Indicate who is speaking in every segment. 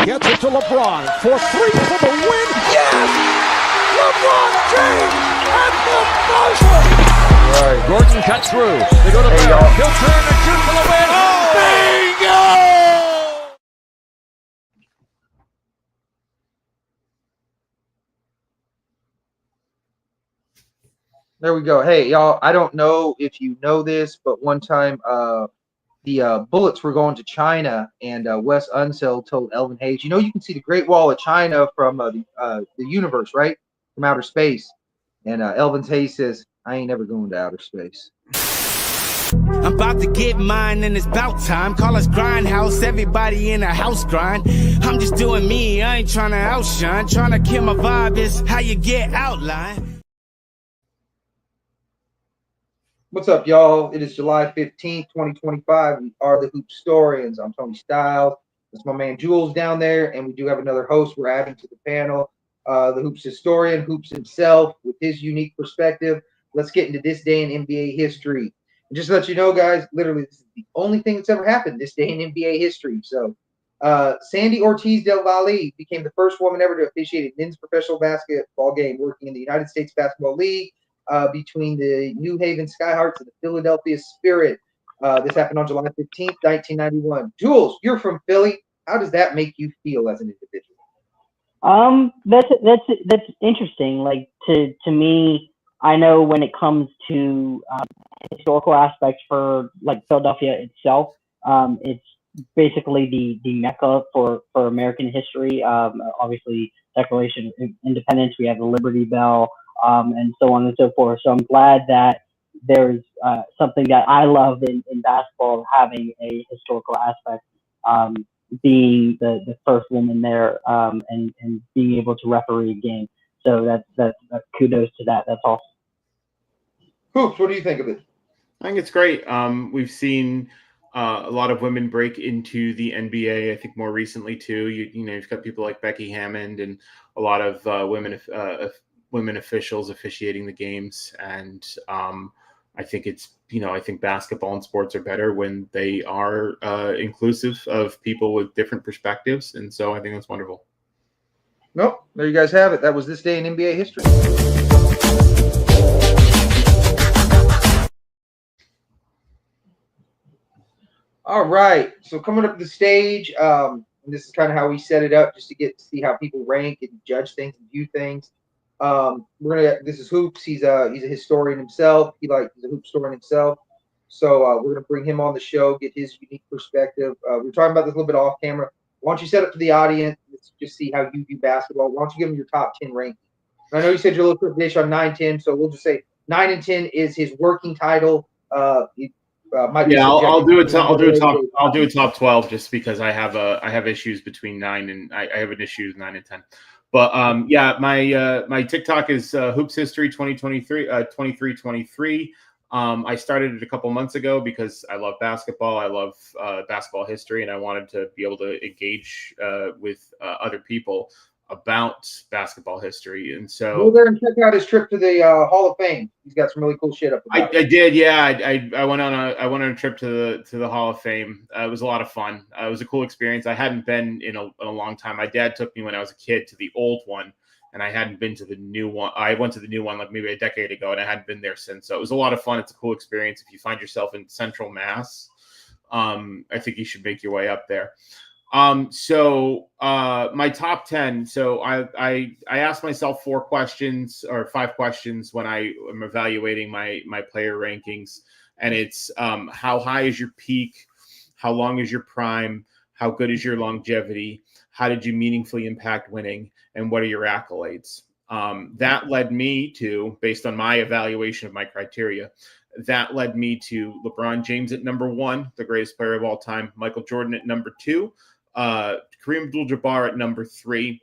Speaker 1: Gets it to LeBron for three for the win. Yes! LeBron James at the buzzer!
Speaker 2: All right.
Speaker 3: Gordon cut through. They go to Barrett. He'll turn and shoot for the win. Oh!
Speaker 1: Bingo!
Speaker 2: There we go. Hey, y'all, I don't know if you know this, but one time the bullets were going to China, and Wes Unseld told Elvin Hayes, you can see the Great Wall of China from the universe, right? From outer space. And Elvin Hayes says, I ain't never going to outer space.
Speaker 4: I'm about to get mine and it's about time. Call us Grindhouse, everybody in a house grind. I'm just doing me, I ain't trying to outshine. Trying to kill my vibe is how you get outlined.
Speaker 2: What's up, y'all? It is July 15th, 2025. We are the Hoopstorians. I'm Tony Styles. That's my man Jules down there, and we do have another host we're adding to the panel, the Hoops historian, Hoops himself, with his unique perspective. Let's get into this day in NBA history. And just to let you know, guys, literally, this is the only thing that's ever happened this day in NBA history. So, Sandy Ortiz Del Valle became the first woman ever to officiate a men's professional basketball game working in the United States Basketball League. Between the New Haven Skyhawks and the Philadelphia Spirit. This happened on July 15th, 1991. Jules, you're from Philly. How does that make you feel as an individual?
Speaker 5: That's interesting. Like to me, I know when it comes to historical aspects for like Philadelphia itself, it's basically the mecca for American history. Obviously, Declaration of Independence. We have the Liberty Bell. And so on and so forth. So I'm glad that there's something that I love in basketball, having a historical aspect, being the first woman there, and being able to referee a game. So that's kudos to that. That's awesome.
Speaker 2: Hoops, what do you think of it?
Speaker 6: I think it's great. We've seen a lot of women break into the NBA. I think more recently too. You've got people like Becky Hammond and a lot of women officials officiating the games. And I think I think basketball and sports are better when they are inclusive of people with different perspectives. And so I think that's wonderful.
Speaker 2: Nope. There you guys have it. That was this day in NBA history. All right. So coming up to the stage, and this is kind of how we set it up just to get to see how people rank and judge things and view things. This is Hoops. He's a historian himself. He's a Hoopstorian himself. So we're gonna bring him on the show, get his unique perspective. We're talking about this a little bit off camera. Why don't you set up to the audience? Let's just see how you view basketball. Why don't you give him your top 10 ranking? And I know you said you're a little trepidatious on 9-10, so we'll just say 9 and 10 is his working title. I'll
Speaker 6: do a top 12 just because I have issues between 9 and I have an issue with 9 and 10. But my TikTok is Hoops History 2323. I started it a couple months ago because I love basketball. I love basketball history, and I wanted to be able to engage with other people about basketball history. And so
Speaker 2: go there and check out his trip to the Hall of Fame. He's got some really cool shit up there.
Speaker 6: I did, yeah. I went on a trip to the Hall of Fame. It was a lot of fun. It was a cool experience. I hadn't been in a long time. My dad took me when I was a kid to the old one, and I hadn't been to the new one. I went to the new one like maybe a decade ago, and I hadn't been there since. So it was a lot of fun. It's a cool experience. If you find yourself in Central Mass, I think you should make your way up there. My top 10. So I asked myself 5 questions when I am evaluating my player rankings, and it's how high is your peak, how long is your prime, how good is your longevity, how did you meaningfully impact winning, and what are your accolades. That led me to, based on my evaluation of my criteria, that led me to LeBron James at number 1, the greatest player of all time, Michael Jordan at number 2, Kareem Abdul-Jabbar at number 3.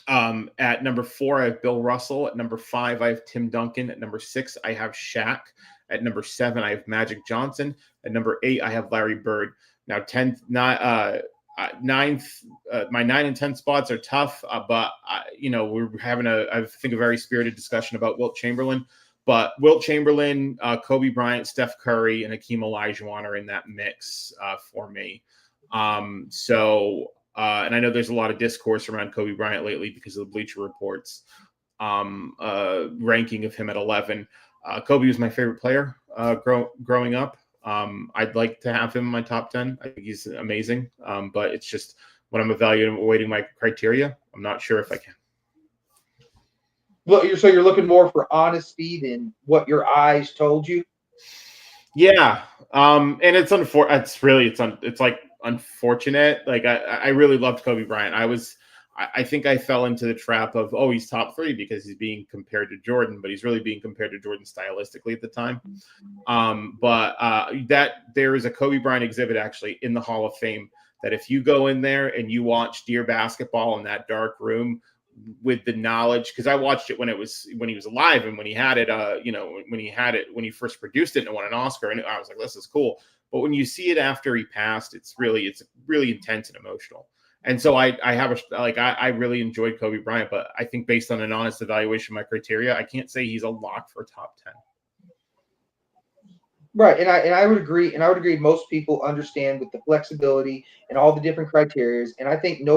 Speaker 6: At number 4, I have Bill Russell. At number 5, I have Tim Duncan. At number 6, I have Shaq. At number 7, I have Magic Johnson. At number 8, I have Larry Bird. Now, 10th, my 9 and 10 spots are tough, but we're having I think a very spirited discussion about Wilt Chamberlain. But Wilt Chamberlain, Kobe Bryant, Steph Curry, and Hakeem Olajuwon are in that mix for me. So And I know there's a lot of discourse around Kobe Bryant lately because of the Bleacher Report's ranking of him at 11. Kobe was my favorite player growing up. I'd like to have him in my top 10. I think he's amazing. But it's just when I'm evaluating my criteria, I'm not sure if I can.
Speaker 2: Well, so you're looking more for honesty than what your eyes told you.
Speaker 6: Yeah, and it's it's like unfortunate. Like I really loved Kobe Bryant. I think I fell into the trap of, oh, he's top 3 because he's being compared to Jordan, but he's really being compared to Jordan stylistically at the time. But that there is a Kobe Bryant exhibit actually in the Hall of Fame that if you go in there and you watch Dear Basketball in that dark room with the knowledge, because I watched it when he was alive and when he had it, when he first produced it and won an Oscar, and I was like, this is cool. But when you see it after he passed, it's really intense and emotional. And so I really enjoyed Kobe Bryant, but I think based on an honest evaluation of my criteria, I can't say he's a lock for top 10.
Speaker 2: Right, and I would agree, most people understand with the flexibility and all the different criteria, and I think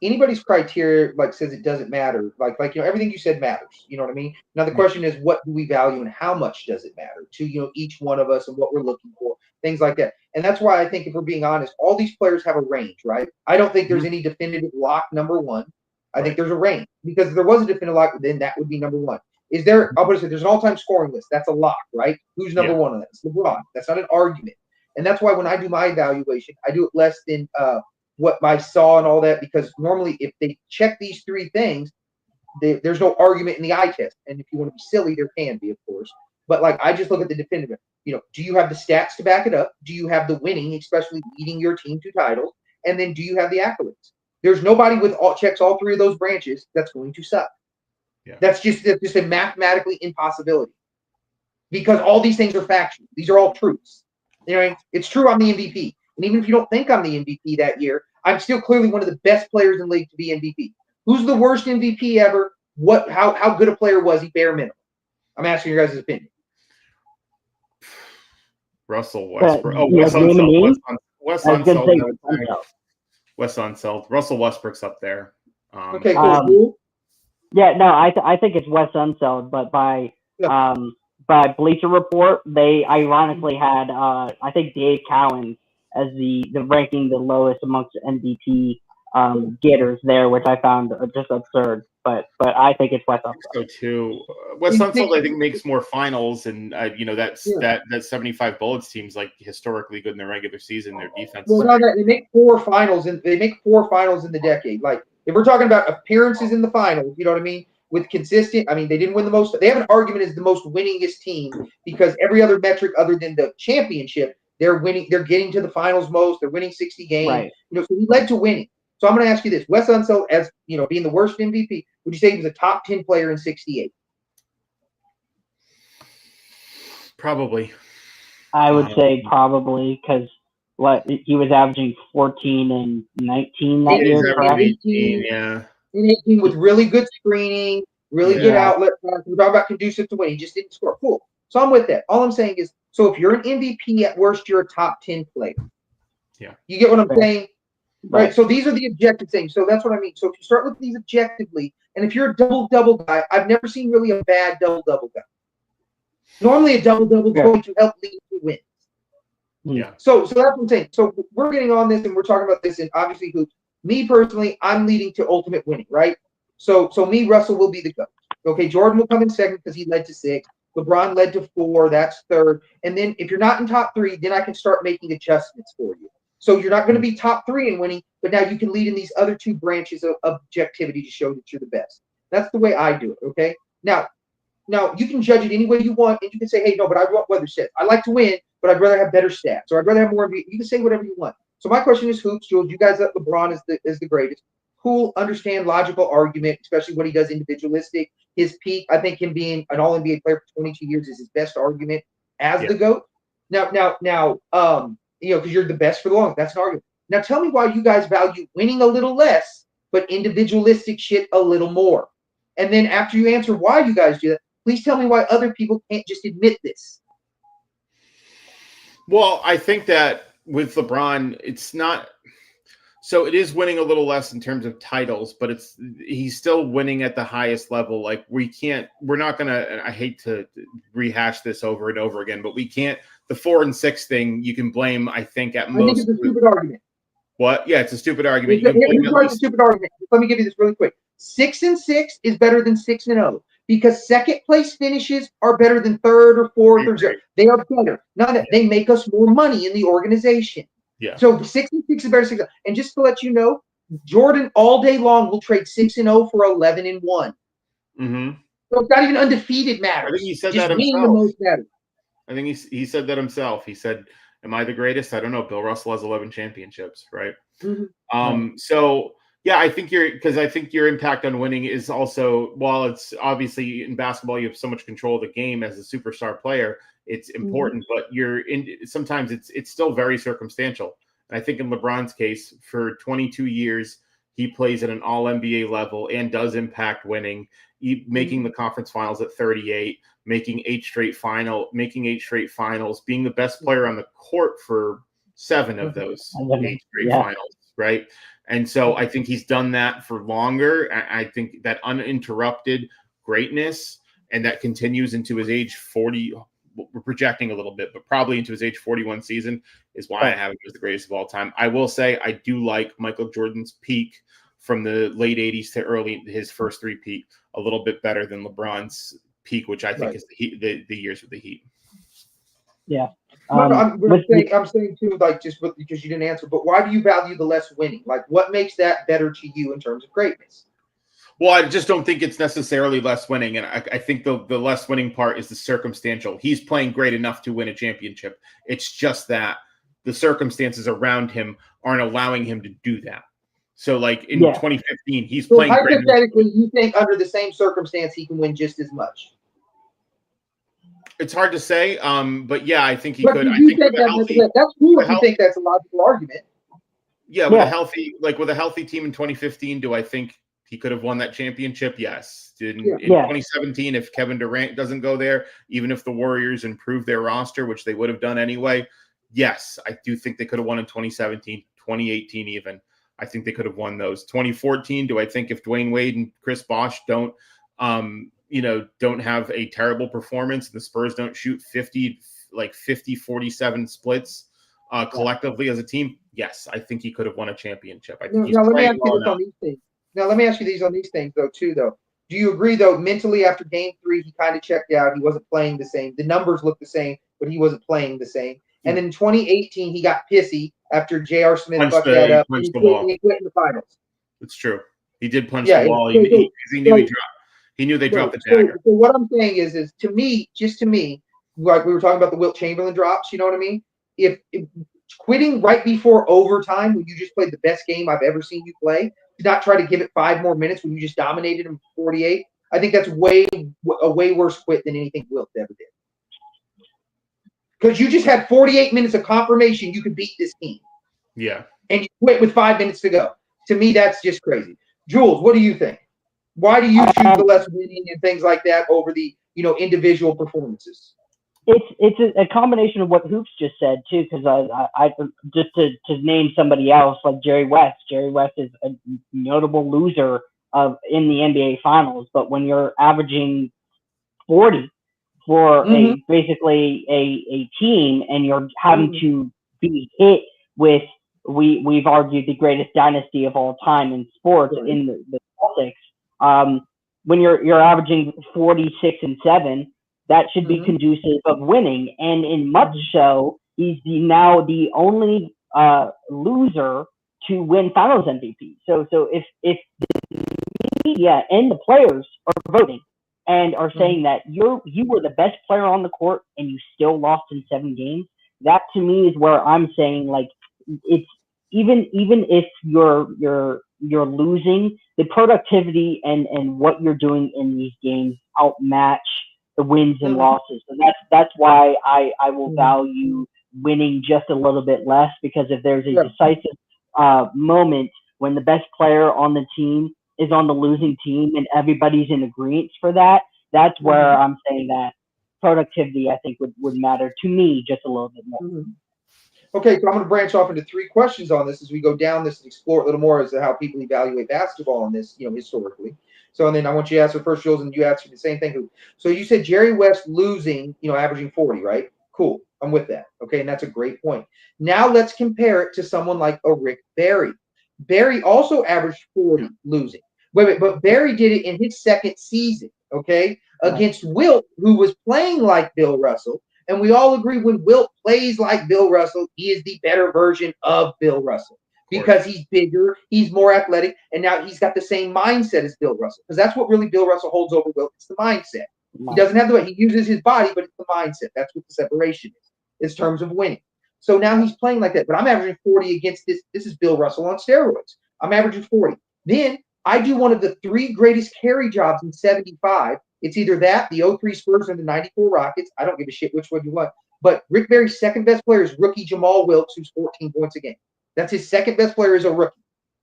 Speaker 2: anybody's criteria like says it doesn't matter. Like everything you said matters. You know what I mean? Now the question is, what do we value and how much does it matter to each one of us and what we're looking for, things like that. And that's why I think, if we're being honest, all these players have a range, right? I don't think there's any definitive lock number one. I think there's a range, because if there was a definitive lock, then that would be number one. Is there? I'll put it this way, there's an all-time scoring list. That's a lock, right? Who's number one on that? It's LeBron. That's not an argument. And that's why when I do my evaluation, I do it less than what I saw and all that, because normally if they check these 3 things, there's no argument in the eye test. And if you want to be silly, there can be, of course. But I just look at the definitive. Do you have the stats to back it up? Do you have the winning, especially leading your team to titles? And then do you have the accolades? There's nobody with checks all 3 of those branches that's going to suck. Yeah. That's just a mathematically impossibility, because all these things are factual. These are all truths. It's true I'm the MVP. And even if you don't think I'm the MVP that year, I'm still clearly one of the best players in the league to be MVP. Who's the worst MVP ever? How good a player was he, bare minimum? I'm asking your guys' opinion.
Speaker 6: Russell Westbrook. Wes Unseld. Russell Westbrook's up there.
Speaker 2: Okay, cool.
Speaker 5: Yeah, no, I think it's Wes Unseld, but by Bleacher Report, they ironically had I think Dave Cowan as the ranking the lowest amongst MVP getters there, which I found just absurd. But I think it's Wes Unseld.
Speaker 6: So too, Wes Unseld I think makes more finals, and that 75 Bullets team's like historically good in the regular season. Their defense.
Speaker 2: Well, they make 4 finals, and they make 4 finals in the decade. Like, if we're talking about appearances in the finals, you know what I mean? With consistent, I mean, they didn't win the most. They have an argument as the most winningest team, because every other metric other than the championship, they're winning. They're getting to the finals most. They're winning 60 games.
Speaker 5: Right.
Speaker 2: So he led to winning. So I'm going to ask you this: Wes Unseld, as being the worst MVP, would you say he was a top 10 player in '68?
Speaker 6: Probably.
Speaker 5: I would say probably, because he was averaging 14 and 19 that year, correct?
Speaker 2: 18, yeah. In 18 with really good screening, really good outlet. We're talking about conducive to win. He just didn't score. Cool. So I'm with that. All I'm saying is, so if you're an MVP, at worst, you're a top 10 player.
Speaker 6: Yeah.
Speaker 2: You get what I'm saying? Right. So these are the objective things. So that's what I mean. So if you start looking at these objectively, and if you're a double-double guy, I've never seen really a bad double-double guy. Normally a double-double is going to help lead to wins.
Speaker 6: Yeah.
Speaker 2: So that's what I'm saying. So we're getting on this, and we're talking about this, and obviously hoops. Me personally, I'm leading to ultimate winning, right? So me, Russell will be the GOAT. Okay, Jordan will come in second because he led to 6. LeBron led to 4. That's third. And then if you're not in top 3, then I can start making adjustments for you. So you're not going to be top 3 in winning, but now you can lead in these other 2 branches of objectivity to show that you're the best. That's the way I do it, okay? Now you can judge it any way you want, and you can say, hey, no, but I want weather stats. I like to win, but I'd rather have better stats, or I'd rather have more. You can say whatever you want. So my question is, Hoops, Jules, you guys up LeBron is the greatest. Cool, understand logical argument, especially what he does individualistic. His peak, I think him being an All-NBA player for 22 years is his best argument as the GOAT. Now, because you're the best for the long. That's an argument. Now tell me why you guys value winning a little less, but individualistic shit a little more. And then after you answer why you guys do that, please tell me why other people can't just admit this.
Speaker 6: Well, I think that with LeBron, it's not. So it is winning a little less in terms of titles, but he's still winning at the highest level. Like we're not gonna. I hate to rehash this over and over again, but we can't. The 4 and 6 thing you can blame. I think at most.
Speaker 2: I think it's a stupid argument.
Speaker 6: What? Yeah, it's a stupid argument.
Speaker 2: Here's why it's a stupid argument. Let me give you this really quick. 6 and 6 is better than 6 and 0 because second place finishes are better than third or fourth or zero. They are better. None of they make us more money in the organization.
Speaker 6: Yeah.
Speaker 2: So 6 and 6 is better than 6. And just to let you know, Jordan all day long will trade 6 and 0 for 11 and 1.
Speaker 6: Mm-hmm.
Speaker 2: So it's not even undefeated matters.
Speaker 6: I think he said
Speaker 2: just
Speaker 6: that
Speaker 2: being
Speaker 6: himself.
Speaker 2: the most matters.
Speaker 6: I think he said that himself. He said, "Am I the greatest? I don't know. Bill Russell has 11 championships, right?"
Speaker 2: Mm-hmm.
Speaker 6: So yeah, I think your impact on winning is also, while it's obviously in basketball you have so much control of the game as a superstar player, it's important, but sometimes it's still very circumstantial. And I think in LeBron's case, for 22 years, he plays at an all NBA level and does impact winning, making the conference finals at 38, making 8 straight finals, being the best player on the court for 7 of those 8 straight finals, right? And so I think he's done that for longer. I think that uninterrupted greatness, and that continues into his age 40. We're projecting a little bit, but probably into his age 41 season is why I have him as the greatest of all time. I will say I do like Michael Jordan's peak from the late 80s to his first 3 peak a little bit better than LeBron's peak, which I think is the years with the Heat.
Speaker 5: Yeah.
Speaker 2: I'm saying too, like just because you didn't answer, but why do you value the less winning? Like, what makes that better to you in terms of greatness?
Speaker 6: Well, I just don't think it's necessarily less winning, and I think the less winning part is the circumstantial. He's playing great enough to win a championship. It's just that the circumstances around him aren't allowing him to do that. So, like in 2015, he's playing great.
Speaker 2: Hypothetically, you think under the same circumstance he can win just as much?
Speaker 6: It's hard to say, but yeah, I think he
Speaker 2: but
Speaker 6: could. I
Speaker 2: think
Speaker 6: think
Speaker 2: that's cool if you think that's a logical argument.
Speaker 6: Yeah, with a healthy team in 2015, do I think he could have won that championship? Yes. In 2017, if Kevin Durant doesn't go there, even if the Warriors improve their roster, which they would have done anyway, yes, I do think they could have won in 2017, 2018 even. I think they could have won those. 2014, do I think if Dwayne Wade and Chris Bosh don't have a terrible performance and the Spurs don't shoot 50-47 splits collectively as a team, yes, I think he could have won a championship. I think
Speaker 2: let me ask you this on these things. Now, let me ask you these on these things, though. Do you agree, though, mentally after game 3, he kind of checked out. He wasn't playing the same. The numbers looked the same, but he wasn't playing the same. And then in 2018, he got pissy after J.R. Smith fucked that up. And he quit in the finals.
Speaker 6: It's true. He did punch the wall. He knew they dropped the dagger.
Speaker 2: So what I'm saying is to me, like we were talking about the Wilt Chamberlain drops, you know what I mean? If quitting right before overtime when you just played the best game I've ever seen you play, to not try to give it 5 more minutes when you just dominated him 48, I think that's a way worse quit than anything Wilt ever did. Because you just had 48 minutes of confirmation you could beat this team.
Speaker 6: Yeah.
Speaker 2: And you quit with 5 minutes to go. To me, that's just crazy. Jules, what do you think? Why do you choose the less winning and things like that over the individual performances?
Speaker 5: It's a combination of what Hoops just said too, because I just to name somebody else like Jerry West. Jerry West is a notable loser in the NBA Finals, but when you're averaging 40 for basically a team and you're having to be hit with we've argued the greatest dynasty of all time in sports in the Celtics. When you're averaging 46 and 7. That should be conducive of winning, and in much so, he's now the only loser to win Finals MVP. So if the media and the players are voting and are saying that you were the best player on the court and you still lost in 7 games, that to me is where I'm saying like it's even if you're losing, the productivity and what you're doing in these games outmatch the wins and losses. And that's why I will value winning just a little bit less, because if there's a decisive moment when the best player on the team is on the losing team and everybody's in agreement for that, that's where I'm saying that productivity I think would matter to me just a little bit more.
Speaker 2: Okay, so I'm going to branch off into 3 questions on this as we go down this and explore it a little more as to how people evaluate basketball in this, historically. So, and then I want you to answer first, Jules, and you answer the same thing. So you said Jerry West losing, averaging 40, right? Cool. I'm with that. Okay, and that's a great point. Now let's compare it to someone like a Rick Barry. Barry also averaged 40 losing. Wait, but Barry did it in his second season, okay, against Wilt, who was playing like Bill Russell. And we all agree when Wilt plays like Bill Russell, he is the better version of Bill Russell because he's bigger, he's more athletic, and now he's got the same mindset as Bill Russell. Because that's what really Bill Russell holds over Wilt. It's the mindset. He doesn't have the way. He uses his body, but it's the mindset. That's what the separation is in terms of winning. So now he's playing like that. But I'm averaging 40 against this. This is Bill Russell on steroids. I'm averaging 40. Then I do one of the 3 greatest carry jobs in 75. It's either that, the 03 Spurs, or the 94 Rockets. I don't give a shit which one you want. But Rick Barry's second best player is rookie Jamal Wilkes, who's 14 points a game. That's his second best player as a rookie.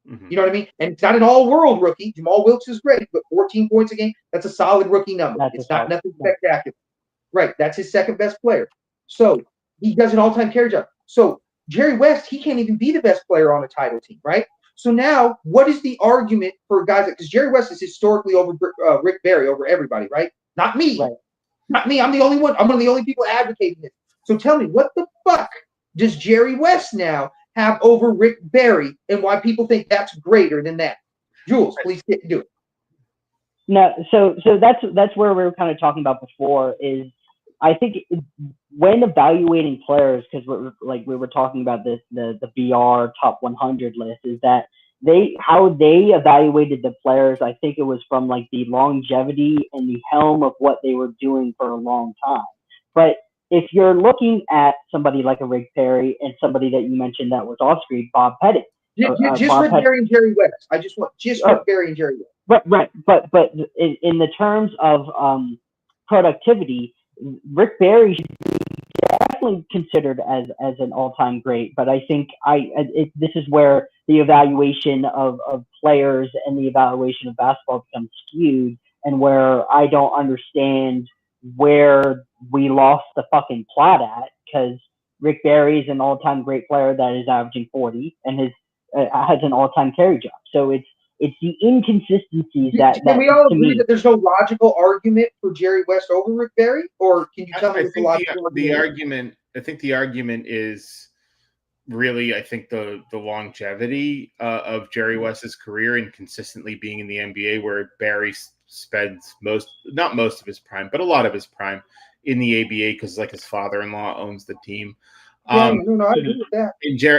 Speaker 2: Mm-hmm. You know what I mean? And it's not an all-world rookie. Jamal Wilkes is great, but 14 points a game, that's a solid rookie number. It's not nothing spectacular. Right, that's his second best player. So he does an all-time carry job. So Jerry West, he can't even be the best player on a title team, right? So now, what is the argument for guys because Jerry West is historically over Rick Barry, over everybody, right? Not me. Right. Not me. I'm the only one. I'm one of the only people advocating this. So tell me, what the fuck does Jerry West now have over Rick Barry and why people think that's greater than that? Jules, please get to do it.
Speaker 5: No, so that's where we were kind of talking about before is I think when evaluating players, because we were talking about this, the BR top 100 list, is that how they evaluated the players. I think it was from like the longevity and the helm of what they were doing for a long time. But if you're looking at somebody like a Rick Barry and somebody that you mentioned that was off screen, Bob Pettit.
Speaker 2: Just Rick Barry and Jerry West. I just want just Rick Barry and Jerry West.
Speaker 5: Right. But in the terms of productivity, Rick Barry should be definitely considered as an all-time great. But I think this is where the evaluation of players and the evaluation of basketball becomes skewed, and where I don't understand where we lost the fucking plot at, because Rick Barry is an all-time great player that is averaging 40 and has an all-time carry job. So it's the inconsistencies that.
Speaker 2: Can we all agree that there's no logical argument for Jerry West over Rick Barry, or can you tell me the logical
Speaker 6: argument? I think the argument is really, I think the longevity of Jerry West's career and consistently being in the NBA, where Barry spends not most of his prime, but a lot of his prime in the ABA because like his father-in-law owns the team.
Speaker 2: I agree with that.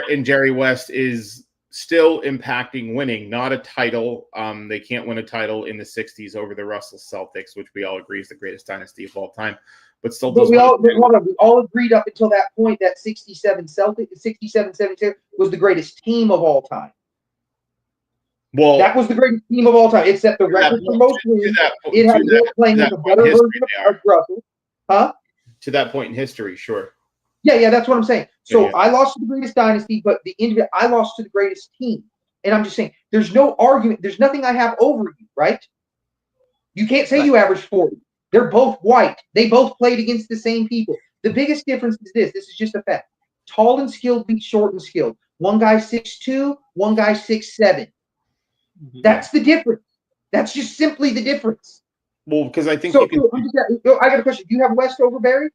Speaker 6: And Jerry West is still impacting winning, not a title. They can't win a title in the 60s over the Russell Celtics, which we all agree is the greatest dynasty of all time. But still,
Speaker 2: we all agreed up until that point that 67-76 was the greatest team of all time. Well, that was the greatest team of all time. It set the record for most wins. It had Wilt playing with a better version of Russell. Huh?
Speaker 6: To that point in history, sure.
Speaker 2: Yeah, that's what I'm saying. So I lost to the greatest dynasty, but I lost to the greatest team. And I'm just saying, there's no argument. There's nothing I have over you, right? You can't say you averaged 40. They're both white. They both played against the same people. The biggest difference is this. This is just a fact. Tall and skilled beat short and skilled. One guy 6'2", one guy 6'7". That's the difference. That's just simply the difference.
Speaker 6: Well, because I think
Speaker 2: I got a question. Do you have West over Barry?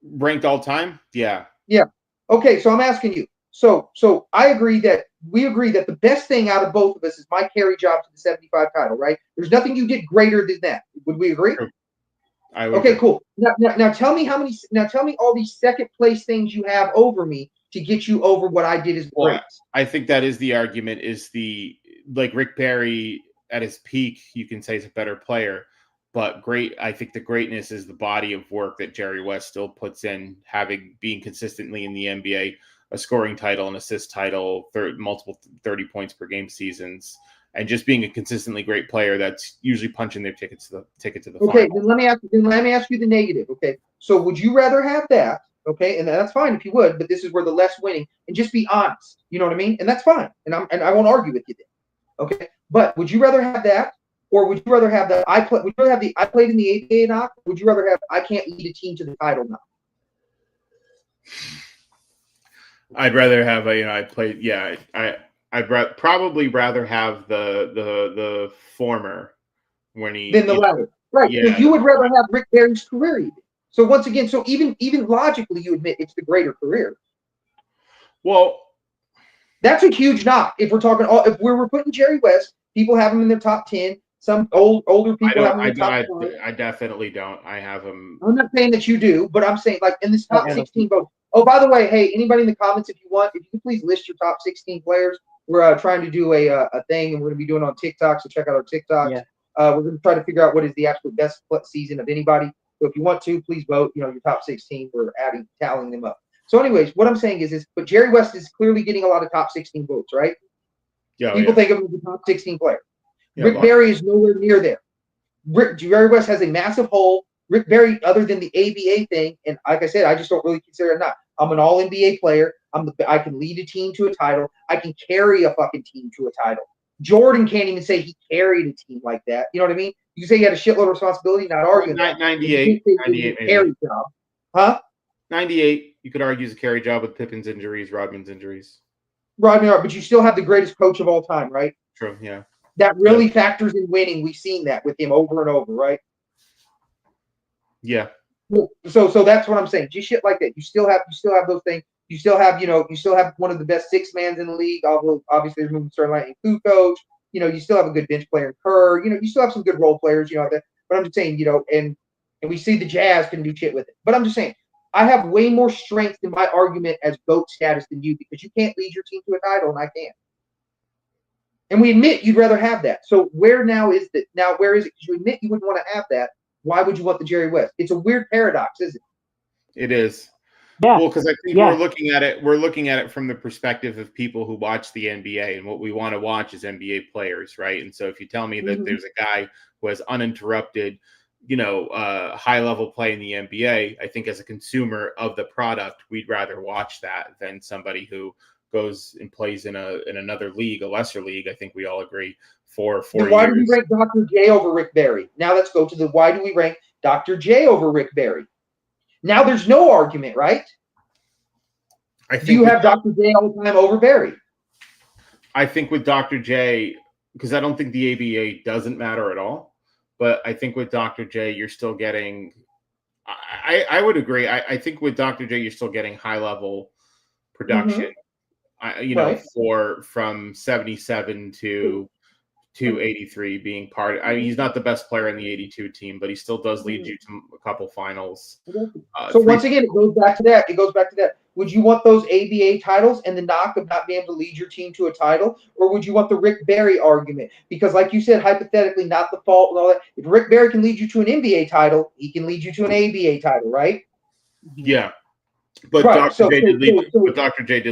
Speaker 6: Ranked all time? Yeah.
Speaker 2: Yeah. Okay, so I'm asking you. So we agree that the best thing out of both of us is my carry job to the 75 title, right? There's nothing you did greater than that. Would we agree?
Speaker 6: Sure.
Speaker 2: Okay, cool. Now tell me all these second place things you have over me to get you over what I did as great.
Speaker 6: I think that is the argument, is like Rick Barry at his peak, you can say, is a better player. But I think the greatness is the body of work that Jerry West still puts in, being consistently in the NBA, a scoring title, an assist title, multiple 30 points per game seasons, and just being a consistently great player that's usually punching their ticket to the final.
Speaker 2: Okay, then let me ask you the negative. Okay, so would you rather have that? Okay, and that's fine if you would, but this is where the less winning, and just be honest. You know what I mean? And that's fine, and I won't argue with you then. Okay, but would you rather have that? Or would you rather have I played in the ABA knock? Would you rather have I can't lead a team to the title knock?
Speaker 6: I'd rather have I'd probably rather have the former when he
Speaker 2: than the latter. Right.
Speaker 6: Yeah.
Speaker 2: So you would rather have Rick Barry's career even. So once again, so even logically, you admit it's the greater career.
Speaker 6: Well,
Speaker 2: that's a huge knock. If we're talking, if we're putting Jerry West, people have him in their top 10. Some older people have him in the top 5.
Speaker 6: I definitely don't. I have him.
Speaker 2: I'm not saying that you do, but I'm saying like in this top 16 vote. Oh, by the way, hey, anybody in the comments, if you you can please list your top 16 players. We're trying to do a thing, and we're going to be doing it on TikTok. So check out our TikToks.
Speaker 5: Yeah.
Speaker 2: We're going to try to figure out what is the absolute best season of anybody. So if you want to, please vote. Your top 16. We're tallying them up. So, anyways, what I'm saying is, but Jerry West is clearly getting a lot of top 16 votes, right?
Speaker 6: Yeah.
Speaker 2: People think of him as a top 16 player.
Speaker 6: Yeah,
Speaker 2: Rick Barry is nowhere near there. Jerry West has a massive hole. Rick Barry, other than the ABA thing, and like I said, I just don't really consider it not. I'm an all NBA player. I can lead a team to a title. I can carry a fucking team to a title. Jordan can't even say he carried a team like that. You know what I mean? You can say he had a shitload of responsibility, not arguing that.
Speaker 6: 98
Speaker 2: carry job. Huh?
Speaker 6: 98, you could argue is a carry job with Pippen's injuries, Rodman's injuries.
Speaker 2: But you still have the greatest coach of all time, right?
Speaker 6: True, yeah.
Speaker 2: That really factors in winning. We've seen that with him over and over, right?
Speaker 6: Yeah.
Speaker 2: So that's what I'm saying. Just shit like that. You still have those things. You still have one of the best 6-mans in the league. Although obviously they're moving Sterling and Kukoc. You still have a good bench player in Kerr. You still have some good role players. But I'm just saying, and we see the Jazz can do shit with it. But I'm just saying, I have way more strength in my argument as GOAT status than you because you can't lead your team to a title and I can. And we admit you'd rather have that. So where is it? Because you admit you wouldn't want to have that. Why would you want the Jerry West? It's a weird paradox, isn't it?
Speaker 6: It is.
Speaker 5: Yeah.
Speaker 6: Well, because I think we're looking at it from the perspective of people who watch the NBA, and what we want to watch is NBA players, right? And so if you tell me that there's a guy who has uninterrupted, high level play in the NBA, I think as a consumer of the product, we'd rather watch that than somebody who goes and plays in another league, a lesser league. I think we all agree for 4 years.
Speaker 2: Why do we rank Dr. J over Rick Barry? Now let's go to why do we rank Dr. J over Rick Barry? Now there's no argument, right? Do you have Dr. J all the time over Barry?
Speaker 6: I think with Dr. J, because I don't think the ABA doesn't matter at all, but I think with Dr. J, you're still getting. I would agree. I think with Dr. J, you're still getting high level production. From 77 to 83 being part. He's not the best player in the 82 team, but he still does lead you to a couple finals.
Speaker 2: So once again, it goes back to that. Would you want those ABA titles and the knock of not being able to lead your team to a title, or would you want the Rick Barry argument? Because, like you said, hypothetically, not the fault and all that. If Rick Barry can lead you to an NBA title, he can lead you to an ABA title, right?
Speaker 6: Yeah, but right. Dr. J did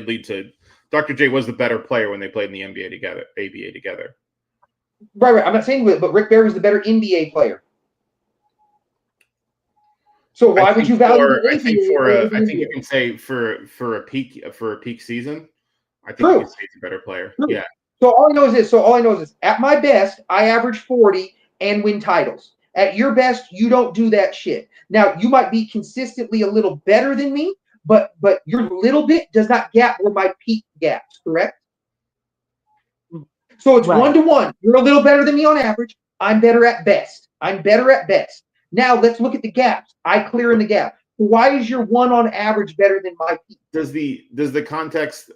Speaker 6: lead to. Dr. J was the better player when they played in the NBA together, ABA together.
Speaker 2: Right. I'm not saying with it, but Rick Barry was the better NBA player. So why would you value the ABA?
Speaker 6: I think you can say for a peak season, I think you can say he's a better player. True. Yeah.
Speaker 2: So all I know is this: at my best, I average 40 and win titles. At your best, you don't do that shit. Now you might be consistently a little better than me. But your little bit does not gap where my peak gaps, correct? So it's 1-to-1. You're a little better than me on average. I'm better at best. Now let's look at the gaps. I clear in the gap. Why is your 1 on average better than my peak?
Speaker 6: Does the context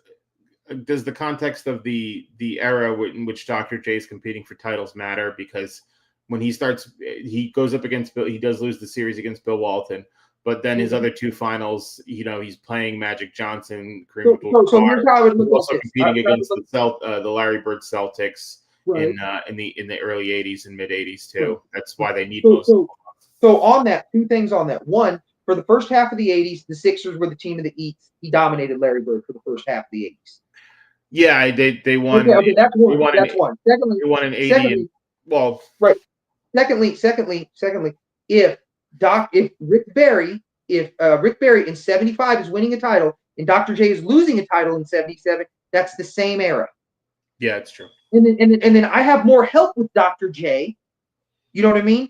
Speaker 6: of the era in which Dr. J is competing for titles matter? Because when he goes up against Bill, he does lose the series against Bill Walton. But then his other 2 finals, he's playing Magic Johnson, Kareem Abdul-Jabbar.
Speaker 2: So here's how I would look
Speaker 6: also
Speaker 2: at
Speaker 6: competing against the Larry Bird Celtics in the early '80s and mid '80s too. Right. That's why they need those.
Speaker 2: So on that, 2 things on that. One, for the first half of the '80s, the Sixers were the team of the East. He dominated Larry Bird for the first half of the '80s.
Speaker 6: Yeah, they won.
Speaker 2: Okay, that's one. That's one. Secondly,
Speaker 6: they won in '80.
Speaker 2: Right. Secondly, if Rick Barry in 75 is winning a title and Dr. J is losing a title in 77, that's the same era.
Speaker 6: Yeah, it's true.
Speaker 2: And then I have more help with Dr. J. You know what I mean?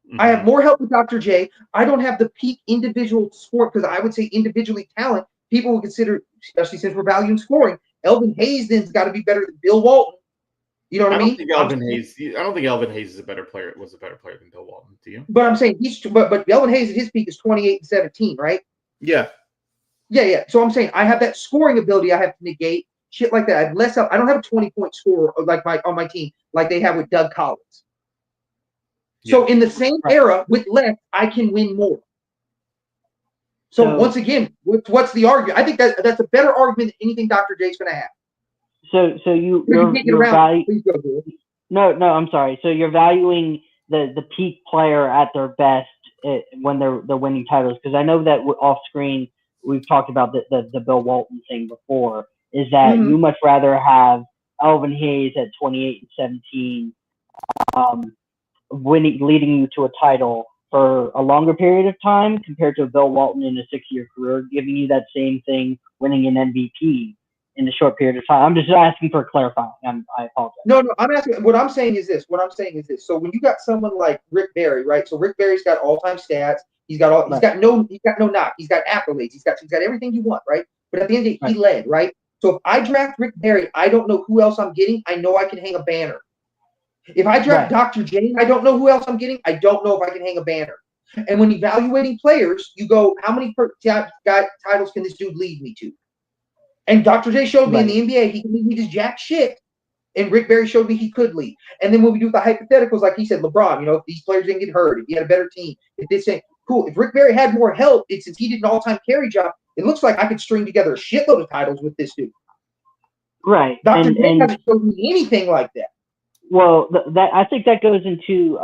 Speaker 2: Mm-hmm. I have more help with Dr. J. I don't have the peak individual sport because I would say individually talent. people would consider, especially since we're valuing scoring, Elvin Hayes then's got to be better than Bill Walton. You know what I mean?
Speaker 6: I don't think Elvin Hayes is a better player. Was a better player than Bill Walton. Do you?
Speaker 2: But I'm saying but Elvin Hayes at his peak is 28 and 17, right?
Speaker 6: Yeah.
Speaker 2: Yeah. So I'm saying I have that scoring ability. I have to negate shit like that. I don't have a 20-point scorer like on my team like they have with Doug Collins. So in the same era with less, I can win more. So once again, what's the argument? I think that's a better argument than anything Dr. J's going to have.
Speaker 5: So you're I'm sorry. So you're valuing the peak player at their best when they're winning titles, because I know that off screen we've talked about the Bill Walton thing before. Is that you much rather have Elvin Hayes at 28 and 17, leading you to a title for a longer period of time compared to Bill Walton in a 6-year career, giving you that same thing, winning an MVP in a short period of time. I'm just asking for clarifying. I apologize.
Speaker 2: No, I'm asking. What I'm saying is this. So when you got someone like Rick Barry, right? So Rick Barry's got all-time stats. He's got no knock. He's got accolades. He's got everything you want, right? But at the end of the day, he led, right? So if I draft Rick Barry, I don't know who else I'm getting. I know I can hang a banner. If I draft Dr. J, I don't know who else I'm getting. I don't know if I can hang a banner. And when evaluating players, you go, how many titles can this dude lead me to? And Dr. J showed me in the NBA he can lead me to jack shit. And Rick Barry showed me he could lead. And then when we do the hypotheticals, like he said, LeBron, if these players didn't get hurt, if he had a better team, if this ain't cool. If Rick Barry had more help, since he did an all-time carry job, it looks like I could string together a shitload of titles with this dude.
Speaker 5: Right.
Speaker 2: Dr. J hasn't showed me anything like that.
Speaker 5: Well, I think that goes into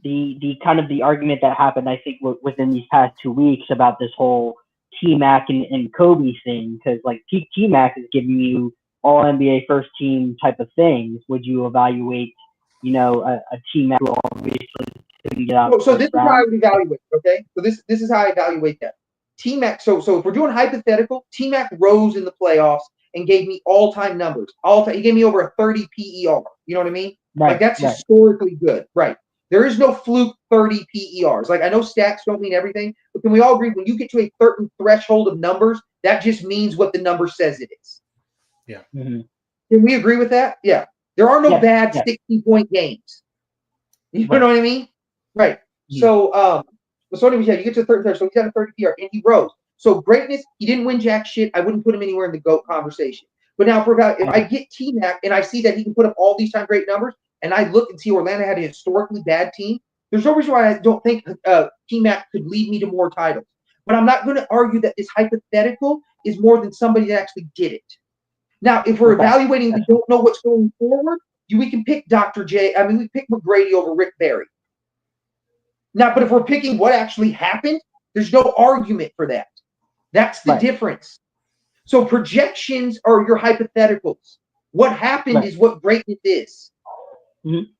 Speaker 5: the kind of the argument that happened, I think, within these past 2 weeks about this whole T-Mac and Kobe thing, because like T-Mac is giving you all NBA first team type of things. Would you evaluate, a T-Mac who obviously couldn't get out?
Speaker 2: So this is how I would evaluate. Okay, so this is how I evaluate that. T-Mac. So if we're doing hypothetical, T-Mac rose in the playoffs and gave me all-time numbers. He gave me over a 30 PER. You know what I mean?
Speaker 5: Right,
Speaker 2: like that's historically good. Right. There is no fluke 30 PERs. Like I know stats don't mean everything, but can we all agree when you get to a certain threshold of numbers, that just means what the number says it is?
Speaker 6: Yeah.
Speaker 5: Mm-hmm.
Speaker 2: Can we agree with that? Yeah. There are no bad 60-point games. You know what I mean? Right. Mm-hmm. So anyways, you get to a certain threshold. So he's got a 30 PR and he rose. So greatness, he didn't win jack shit. I wouldn't put him anywhere in the GOAT conversation. But now, if I get T-Mac and I see that he can put up all these time great numbers, and I look and see Orlando had a historically bad team, there's no reason why I don't think T-Mac could lead me to more titles. But I'm not going to argue that this hypothetical is more than somebody that actually did it. Now, if we're evaluating, we don't know what's going forward, we can pick Dr. J. I mean, we pick McGrady over Rick Barry. Now, but if we're picking what actually happened, there's no argument for that. That's the difference. So projections are your hypotheticals. What happened is what greatness is.
Speaker 5: Mm-hmm.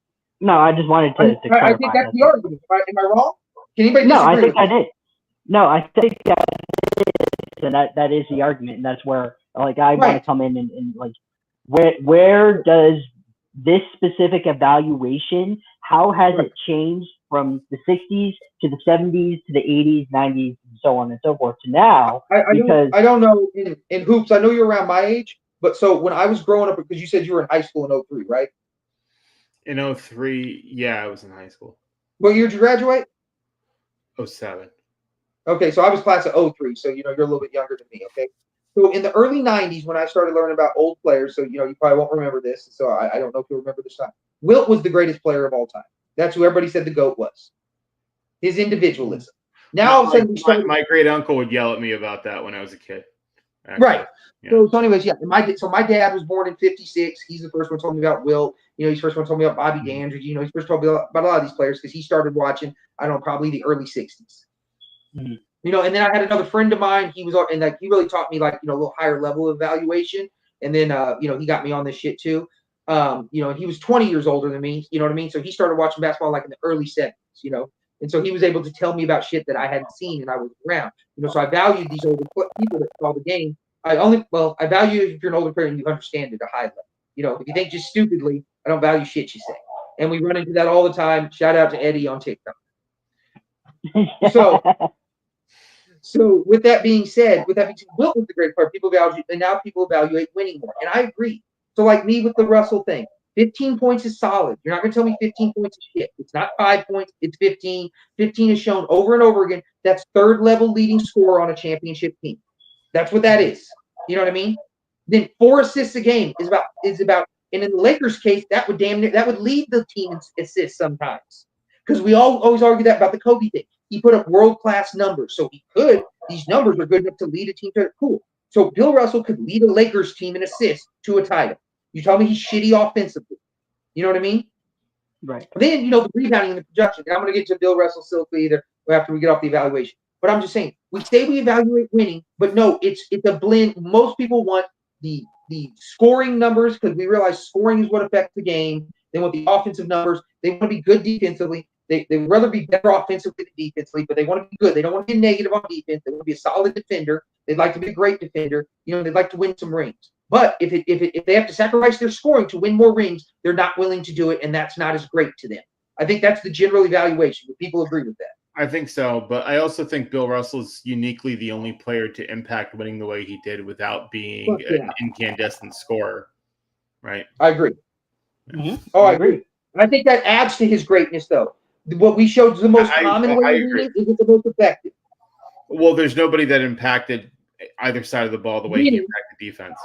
Speaker 5: No, I just wanted to clarify.
Speaker 2: I think that's the argument. Am I wrong? Can anybody disagree?
Speaker 5: No, I think I did. No, I think that is the argument, and that's where like I want to come in and like where does this specific evaluation, how has it changed from the 60s to the 70s to the 80s, 90s, and so on and so forth to now?
Speaker 2: I don't know in hoops. I know you're around my age, but so when I was growing up, because you said you were in high school in 03, right?
Speaker 6: In 03, yeah, I was in high school.
Speaker 2: What year did you graduate?
Speaker 6: 07.
Speaker 2: Okay, so I was class of 03, so you're a little bit younger than me, okay? So in the early 90s, when I started learning about old players, so you probably won't remember this, so I don't know if you'll remember this time. Wilt was the greatest player of all time. That's who everybody said the GOAT was. His individualism. Now, all of a sudden,
Speaker 6: my great uncle would yell at me about that when I was a kid.
Speaker 2: Actually. Right. Yeah. So anyways, yeah. My dad was born in '56. He's the first one told me about Wilt. He's the first one told me about Bobby Dandridge. He's first told me about a lot of these players because he started watching. I don't know, probably the early '60s. Mm-hmm. And then I had another friend of mine. He was and like he really taught me like a little higher level of evaluation. And then he got me on this shit too. He was 20 years older than me. You know what I mean? So he started watching basketball like in the early '70s. And so he was able to tell me about shit that I hadn't seen and I was around. So I valued these older people that saw the game. I value it if you're an older player and you understand it at a high level. If you think just stupidly, I don't value shit you say. And we run into that all the time. Shout out to Eddie on TikTok. So So with that being said, Wilt was a great player. People evaluate, and now people evaluate winning more. And I agree. So like me with the Russell thing, 15 points is solid. You're not going to tell me 15 points is shit. It's not 5 points. It's 15. 15 is shown over and over again. That's third level leading scorer on a championship team. That's what that is. You know what I mean? Then 4 assists a game is about. And in the Lakers' case, that would lead the team in assists sometimes. Because we always argue that about the Kobe thing. He put up world-class numbers. So these numbers are good enough to lead a team to cool. So Bill Russell could lead a Lakers team in assists to a title. You tell me he's shitty offensively. You know what I mean?
Speaker 5: Right.
Speaker 2: Then, the rebounding and the production. And I'm going to get to Bill Russell still either after we get off the evaluation. But I'm just saying, we say we evaluate winning, but no, it's a blend. Most people want the scoring numbers because we realize scoring is what affects the game. They want the offensive numbers. They want to be good defensively. They'd rather be better offensively than defensively, but they want to be good. They don't want to be negative on defense. They want to be a solid defender. They'd like to be a great defender. They'd like to win some rings. But if they have to sacrifice their scoring to win more rings, they're not willing to do it, and that's not as great to them. I think that's the general evaluation. People agree with that.
Speaker 6: I think so, but I also think Bill Russell's uniquely the only player to impact winning the way he did without being an incandescent scorer, right?
Speaker 2: I agree.
Speaker 5: Mm-hmm.
Speaker 2: Oh, I agree. And I think that adds to his greatness, though. What we showed is the most common way of winning is the most effective.
Speaker 6: Well, there's nobody that impacted either side of the ball the way he impacted defense.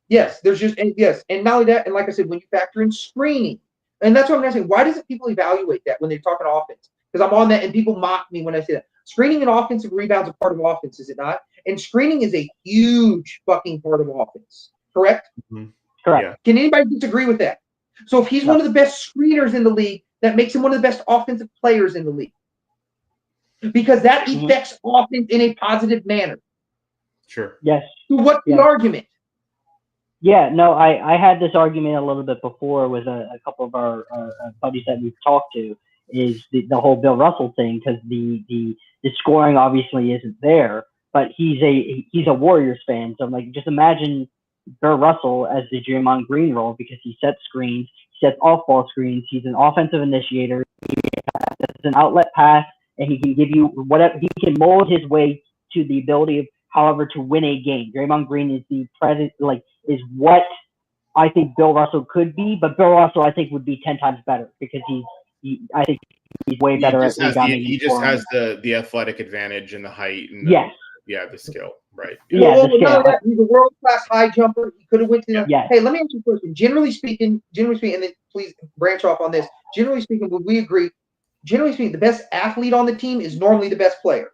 Speaker 2: Yes, and not only that, and like I said, when you factor in screening, and that's what I'm asking, why doesn't people evaluate that when they're talking offense? Because I'm on that, and people mock me when I say that. Screening and offensive rebounds are part of offense, is it not? And screening is a huge fucking part of offense, correct?
Speaker 6: Mm-hmm.
Speaker 5: Correct.
Speaker 6: Yeah.
Speaker 2: Can anybody disagree with that? So if he's one of the best screeners in the league, that makes him one of the best offensive players in the league. Because that affects offense in a positive manner.
Speaker 6: Sure.
Speaker 5: Yes.
Speaker 2: So what's the argument?
Speaker 5: Yeah, no, I had this argument a little bit before with a couple of our buddies that we've talked to, is the whole Bill Russell thing, because the scoring obviously isn't there, but he's a Warriors fan. So like, just imagine Bill Russell as the Draymond Green role, because he sets screens, he sets off-ball screens, he's an offensive initiator, he has an outlet pass, and he can give you whatever, he can mold his way to the ability of, however, to win a game. Draymond Green is the present, is what I think Bill Russell could be, but Bill Russell I think would be 10 times better, because I think he's way better at rebounding.
Speaker 6: He just has the athletic advantage and the height and the skill, right?
Speaker 2: Well, he's a world-class high jumper. He could have went to the. Hey, let me ask you a question. Generally speaking, and then please branch off on this. Generally speaking, would we agree? Generally speaking, the best athlete on the team is normally the best player.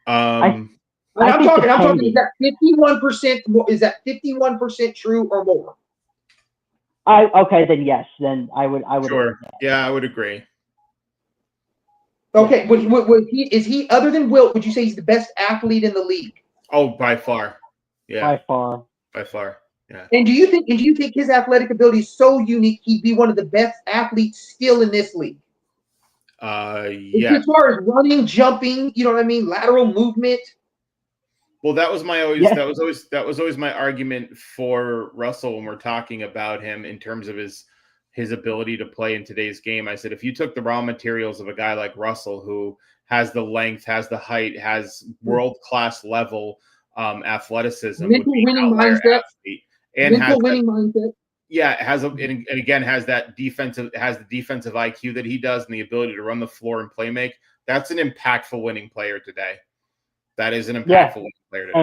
Speaker 2: I'm talking. Is that 51%? Is that 51% true or more?
Speaker 5: Then yes. Then I would.
Speaker 6: Sure. Yeah, I would agree.
Speaker 2: Okay, is he other than Wilt? Would you say he's the best athlete in the league?
Speaker 6: Oh, by far. Yeah. By far. Yeah.
Speaker 2: And do you think his athletic ability is so unique he'd be one of the best athletes still in this league?
Speaker 6: Yeah.
Speaker 2: As far as running, jumping, you know what I mean, lateral movement.
Speaker 6: Well, that was always my argument for Russell when we're talking about him in terms of his ability to play in today's game. I said, if you took the raw materials of a guy like Russell, who has the length, has the height, has world-class level athleticism,
Speaker 2: mental winning mindset,
Speaker 6: mindset. Yeah, and again has the defensive IQ that he does, and the ability to run the floor and play make. That's an impactful winning player today. That is an impactful winning player today.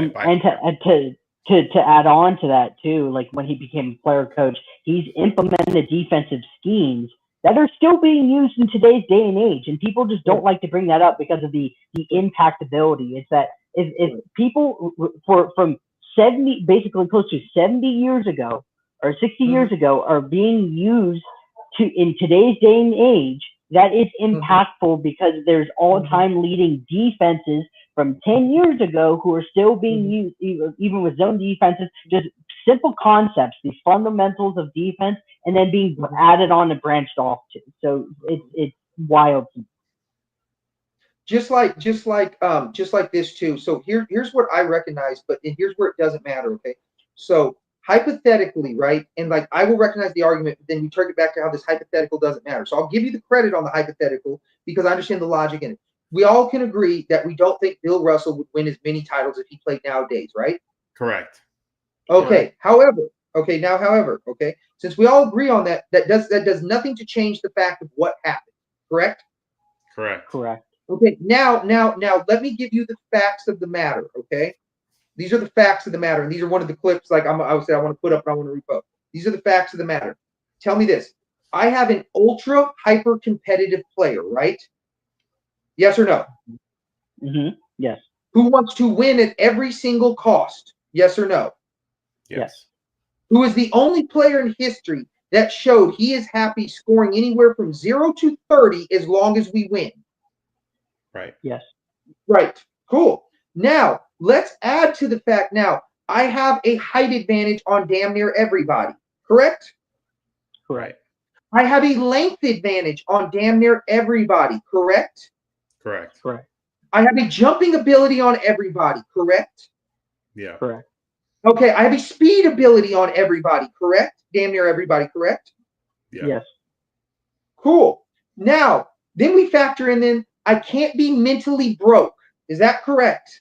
Speaker 5: And to add on to that too, like when he became a player coach, he's implemented defensive schemes that are still being used in today's day and age, and people just don't like to bring that up because of the impactability. It's that if people from 70, basically close to 70 years ago or 60 years ago, are being used in today's day and age, that is impactful because there's all-time leading defenses from 10 years ago who are still being used, even with zone defenses, just simple concepts, these fundamentals of defense, and then being added on and branched off to. So it's wild.
Speaker 2: Just like this too. So here's what I recognize, but here's where it doesn't matter. Okay, so hypothetically, right, and like I will recognize the argument, but then you turn it back to how this hypothetical doesn't matter. So I'll give you the credit on the hypothetical because I understand the logic in it. we all can agree that we don't think Bill Russell would win as many titles if he played nowadays, right?
Speaker 6: Correct.
Speaker 2: Okay. However, since we all agree on that, that does nothing to change the fact of what happened. Correct?
Speaker 6: Correct.
Speaker 2: Okay. Now, let me give you the facts of the matter. Okay. These are the facts of the matter, and these are one of the clips. Like I would say, I want to put up and I want to repost. These are the facts of the matter. Tell me this: I have an ultra hyper competitive player, right? Yes or no?
Speaker 5: Mm-hmm. Yes.
Speaker 2: Who wants to win at every single cost? Yes or no?
Speaker 6: Yes.
Speaker 2: Who is the only player in history that showed he is happy scoring anywhere from 0 to 30 as long as we win?
Speaker 6: Right.
Speaker 5: Yes.
Speaker 2: Right. Cool. Now, let's add to the fact now, I have a height advantage on damn near everybody. Correct?
Speaker 6: Right.
Speaker 2: I have a length advantage on damn near everybody. Correct?
Speaker 6: Correct.
Speaker 2: I have a jumping ability on everybody. Correct?
Speaker 6: Yeah.
Speaker 5: Correct.
Speaker 2: Okay, I have a speed ability on everybody. Correct? Damn near everybody. Correct?
Speaker 6: Yeah.
Speaker 5: Yes.
Speaker 2: Cool. Now, then we factor in then I can't be mentally broke. Is that correct?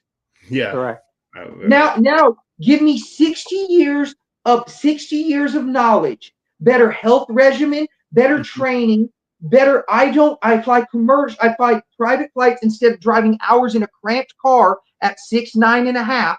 Speaker 6: Yeah.
Speaker 5: Correct.
Speaker 2: Now give me 60 years of knowledge, better health regimen, better training, better. I fly private flights instead of driving hours in a cramped car at 6'9.5".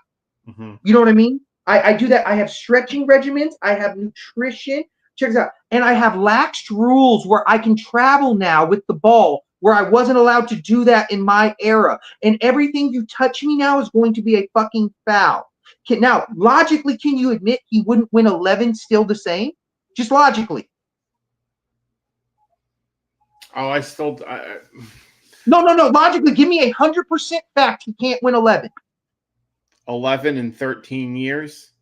Speaker 6: Mm-hmm.
Speaker 2: You know what I mean? I do that. I have stretching regimens. I have nutrition. Check this out. And I have laxed rules where I can travel now with the ball where I wasn't allowed to do that in my era. And everything you touch me now is going to be a fucking foul. Now, logically, can you admit he wouldn't win 11 still the same? Just logically.
Speaker 6: Oh,
Speaker 2: No. Logically, give me 100% fact he can't win 11.
Speaker 6: 11 in 13 years.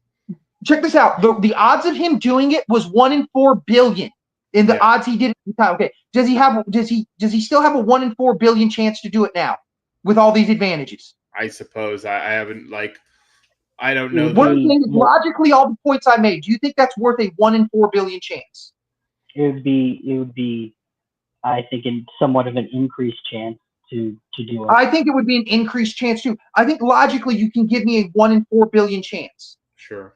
Speaker 2: Check this out. The odds of him doing it was 1 in 4 billion. In the odds he did at the time. Okay. Does he still have a 1 in 4 billion chance to do it now with all these advantages?
Speaker 6: I suppose I haven't I don't know.
Speaker 2: What I'm saying is logically all the points I made. Do you think that's worth a 1 in 4 billion chance?
Speaker 5: It would be, I think, in somewhat of an increased chance to do it.
Speaker 2: I think it would be an increased chance too. I think logically you can give me a 1 in 4 billion chance.
Speaker 6: Sure.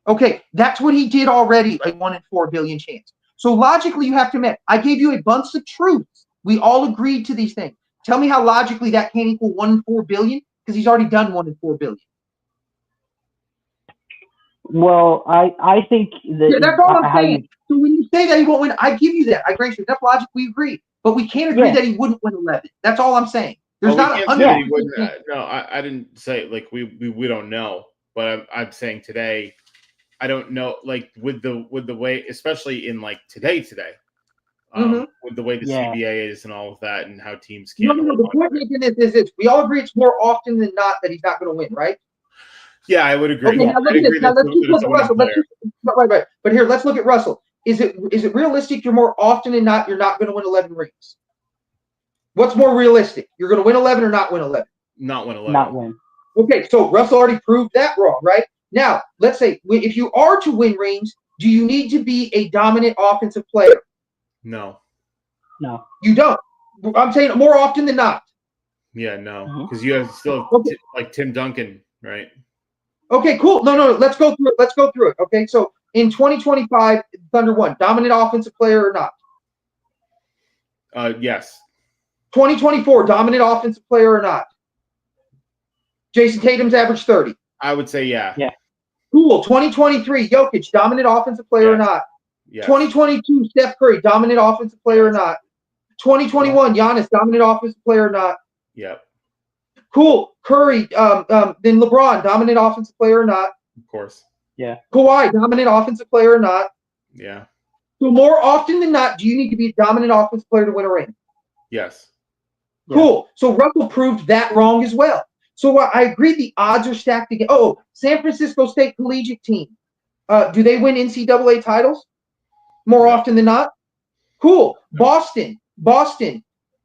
Speaker 2: Okay, that's what he did already, a 1 in 4 billion chance. So logically you have to admit, I gave you a bunch of truths. We all agreed to these things. Tell me how logically that can't equal 1 in 4 billion, because he's already done 1 in 4 billion.
Speaker 5: Well, I think that
Speaker 2: that's all I'm saying. So when you say that he won't win, I give you that. I grant you. That's logic. We agree. But we can't agree that he wouldn't win 11. That's all I'm saying. There's not 100%.
Speaker 6: No, I didn't say we don't know. But I'm saying today, I don't know. With the way, especially in today, with the way the CBA is and all of that, and how teams can't.
Speaker 2: No. The point making is this: we all agree it's more often than not that he's not going to win, right?
Speaker 6: Yeah, I would agree.
Speaker 2: Okay, now look at this. Now let's just look at Russell. Right. But here, let's look at Russell. Is it realistic? You're more often than not, you're not going to win 11 rings. What's more realistic? You're going to win 11 or not win 11?
Speaker 6: Not win 11.
Speaker 5: Not win.
Speaker 2: Okay, so Russell already proved that wrong, right? Now, let's say if you are to win rings, do you need to be a dominant offensive player?
Speaker 6: No.
Speaker 2: You don't. I'm saying more often than not.
Speaker 6: Yeah, no, because you still have Tim Duncan, right?
Speaker 2: Okay, cool. No. Let's go through it. Okay, so in 2025, Thunder won. Dominant offensive player or not?
Speaker 6: Yes.
Speaker 2: 2024, dominant offensive player or not? Jason Tatum's average 30.
Speaker 6: I would say yeah.
Speaker 5: Yeah.
Speaker 2: Cool. 2023, Jokic, dominant offensive player or not?
Speaker 6: Yes.
Speaker 2: 2022, Steph Curry, dominant offensive player or not? 2021, Giannis, dominant offensive player or not?
Speaker 6: Yep.
Speaker 2: Cool. Curry, then LeBron, dominant offensive player or not?
Speaker 6: Of course.
Speaker 5: Yeah.
Speaker 2: Kawhi, dominant offensive player or not?
Speaker 6: Yeah.
Speaker 2: So more often than not, do you need to be a dominant offensive player to win a ring?
Speaker 6: Yes.
Speaker 2: Cool. So Russell proved that wrong as well. So I agree the odds are stacked again. Oh, San Francisco State collegiate team. Do they win NCAA titles more often than not? Cool. Boston.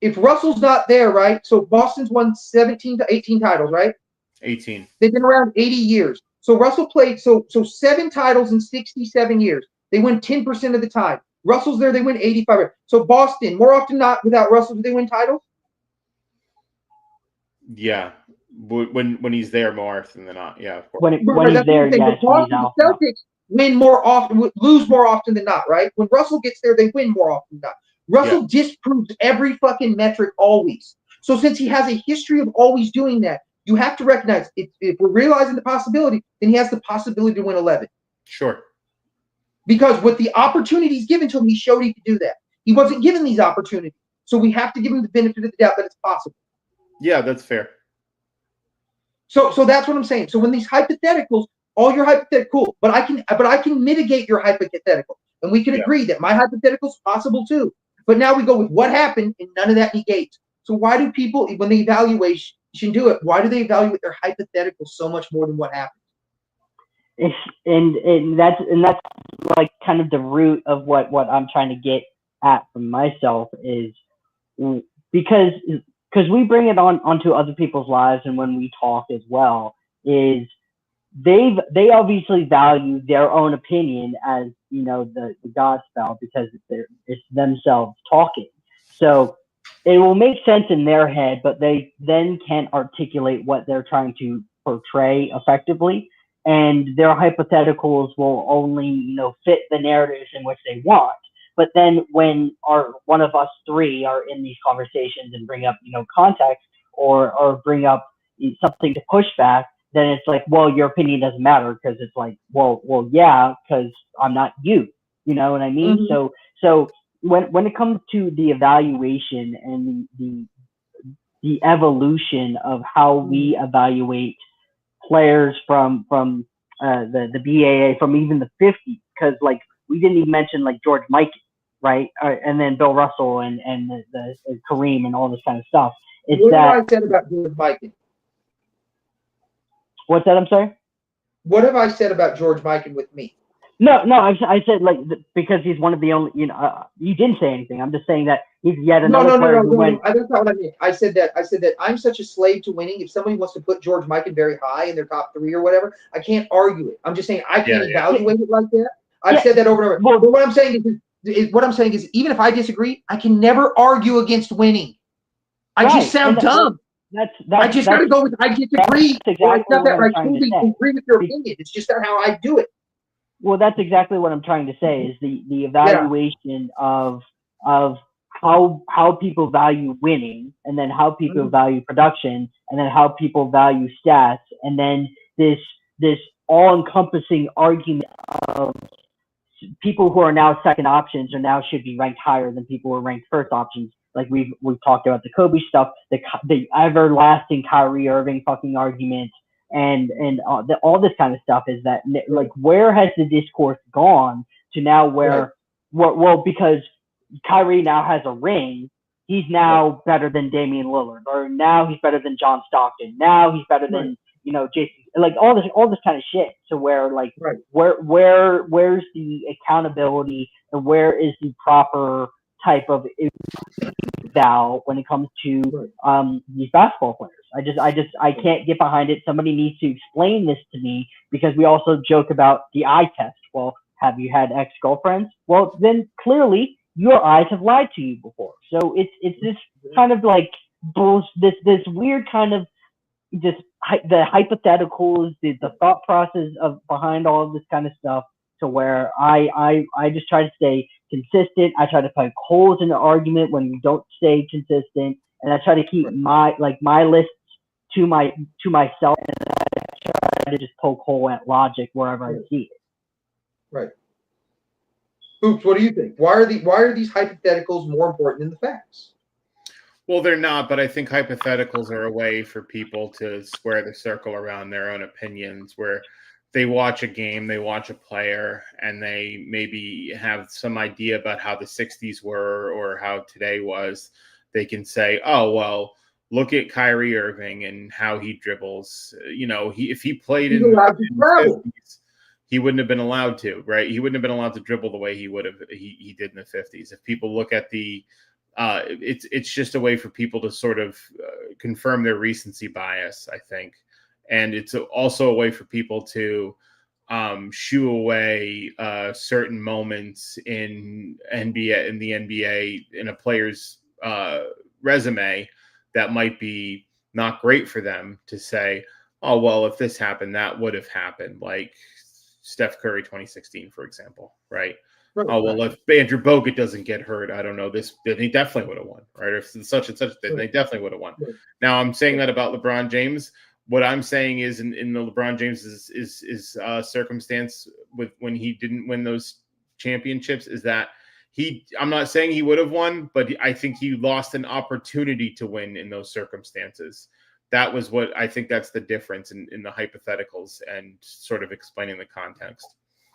Speaker 2: If Russell's not there, right? So Boston's won 17 to 18 titles, right?
Speaker 6: 18.
Speaker 2: They've been around 80 years. So Russell played so 7 titles in 67 years. They win 10% of the time. Russell's there, they win 85. So Boston, more often than not, without Russell, do they win titles?
Speaker 6: Yeah, when he's there more often than not. Yeah, of course.
Speaker 5: When
Speaker 2: Right,
Speaker 5: he's
Speaker 2: that's what I'm
Speaker 5: there,
Speaker 2: saying.
Speaker 5: yes.
Speaker 2: The
Speaker 5: When he's
Speaker 2: Boston
Speaker 5: out, no.
Speaker 2: Celtics win more often, lose more often than not, right? When Russell gets there, they win more often than not. Russell disproves every fucking metric always. So since he has a history of always doing that, you have to recognize if we're realizing the possibility, then he has the possibility to win 11.
Speaker 6: Sure.
Speaker 2: Because with the opportunities given to him, he showed he could do that. He wasn't given these opportunities. So we have to give him the benefit of the doubt that it's possible.
Speaker 6: Yeah, that's fair.
Speaker 2: So that's what I'm saying. So when these hypotheticals, all your hypothetical, but I can mitigate your hypothetical. And we can agree that my hypothetical is possible too. But now we go with what happened, and none of that negates. So why do people, when they evaluation do it, why do they evaluate their hypothetical so much more than what happened?
Speaker 5: And that's like kind of the root of what I'm trying to get at for myself is because we bring it onto other people's lives, and when we talk as well, is they obviously value their own opinion as, you know, the God spell, because it's themselves talking. So it will make sense in their head, but they then can't articulate what they're trying to portray effectively, and their hypotheticals will only, you know, fit the narratives in which they want. But then when one of us three are in these conversations and bring up, you know, context or bring up something to push back, then it's like, well, your opinion doesn't matter, because it's like, well, yeah, because I'm not you. You know what I mean?
Speaker 2: Mm-hmm.
Speaker 5: So when it comes to the evaluation and the evolution of how we evaluate players from the BAA, from even the 50s, because like we didn't even mention like George Mikan, right? And then Bill Russell and the Kareem and all this kind of stuff. It's
Speaker 2: what
Speaker 5: that.
Speaker 2: have I said about George Mikan?
Speaker 5: What's that? I'm sorry.
Speaker 2: What have I said about George Mikan with me?
Speaker 5: No, I said like because he's one of the only. You know, you didn't say anything. I'm just saying that he's yet another player who went.
Speaker 2: That's not what I mean. I said that I'm such a slave to winning. If somebody wants to put George Mikan very high in their top 3 or whatever, I can't argue it. I'm just saying I can't evaluate it like that. I've said that over and over.
Speaker 5: Well,
Speaker 2: but what I'm saying is even if I disagree, I can never argue against winning. I just sound dumb. I just got to go with I disagree. Or it's not that I totally agree with your opinion. It's just not how I do it.
Speaker 5: Well, that's exactly what I'm trying to say, is the evaluation of how people value winning, and then how people value production, and then how people value stats, and then this all-encompassing argument of people who are now second options or now should be ranked higher than people who are ranked first options. Like we've talked about the Kobe stuff, the everlasting Kyrie Irving fucking argument, and all this kind of stuff. Is that like, where has the discourse gone to now where well, because Kyrie now has a ring, he's now better than Damian Lillard, or now he's better than John Stockton, now he's better than, you know, Jason, like all this kind of shit. So where like where's the accountability, and where is the proper type of eval when it comes to these basketball players? I can't get behind it. Somebody needs to explain this to me, because we also joke about the eye test. Well, have you had ex-girlfriends? Well, then clearly your eyes have lied to you before. So it's this kind of like this weird kind of just the hypotheticals, the thought process of behind all of this kind of stuff, to where I just try to stay consistent. I try to poke holes in the argument when we don't stay consistent, and I try to keep my lists to myself, and I try to just poke hole at logic wherever I see it.
Speaker 2: Right. Hoops, what do you think? Why are these hypotheticals more important than the facts?
Speaker 6: Well, they're not, but I think hypotheticals are a way for people to square the circle around their own opinions, where they watch a game, they watch a player, and they maybe have some idea about how the 60s were or how today was. They can say, oh, well, look at Kyrie Irving and how he dribbles. You know, if he played in the 50s, he wouldn't have been allowed to, right? He wouldn't have been allowed to dribble the way he did in the 50s. If people look at it's just a way for people to sort of confirm their recency bias, I think. And it's also a way for people to shoo away certain moments in the NBA in a player's resume that might be not great for them to say, oh, well, if this happened, that would have happened. Like Steph Curry 2016, for example, right?
Speaker 2: Right,
Speaker 6: oh, well, if Andrew Bogut doesn't get hurt, I don't know, then he definitely would have won, right? If such and such, then they definitely would have won.
Speaker 2: Right.
Speaker 6: Now, I'm saying that about LeBron James. What I'm saying is in the LeBron James circumstance with when he didn't win those championships is that I'm not saying he would have won, but I think he lost an opportunity to win in those circumstances. That was what I think that's the difference in the hypotheticals and sort of explaining the context.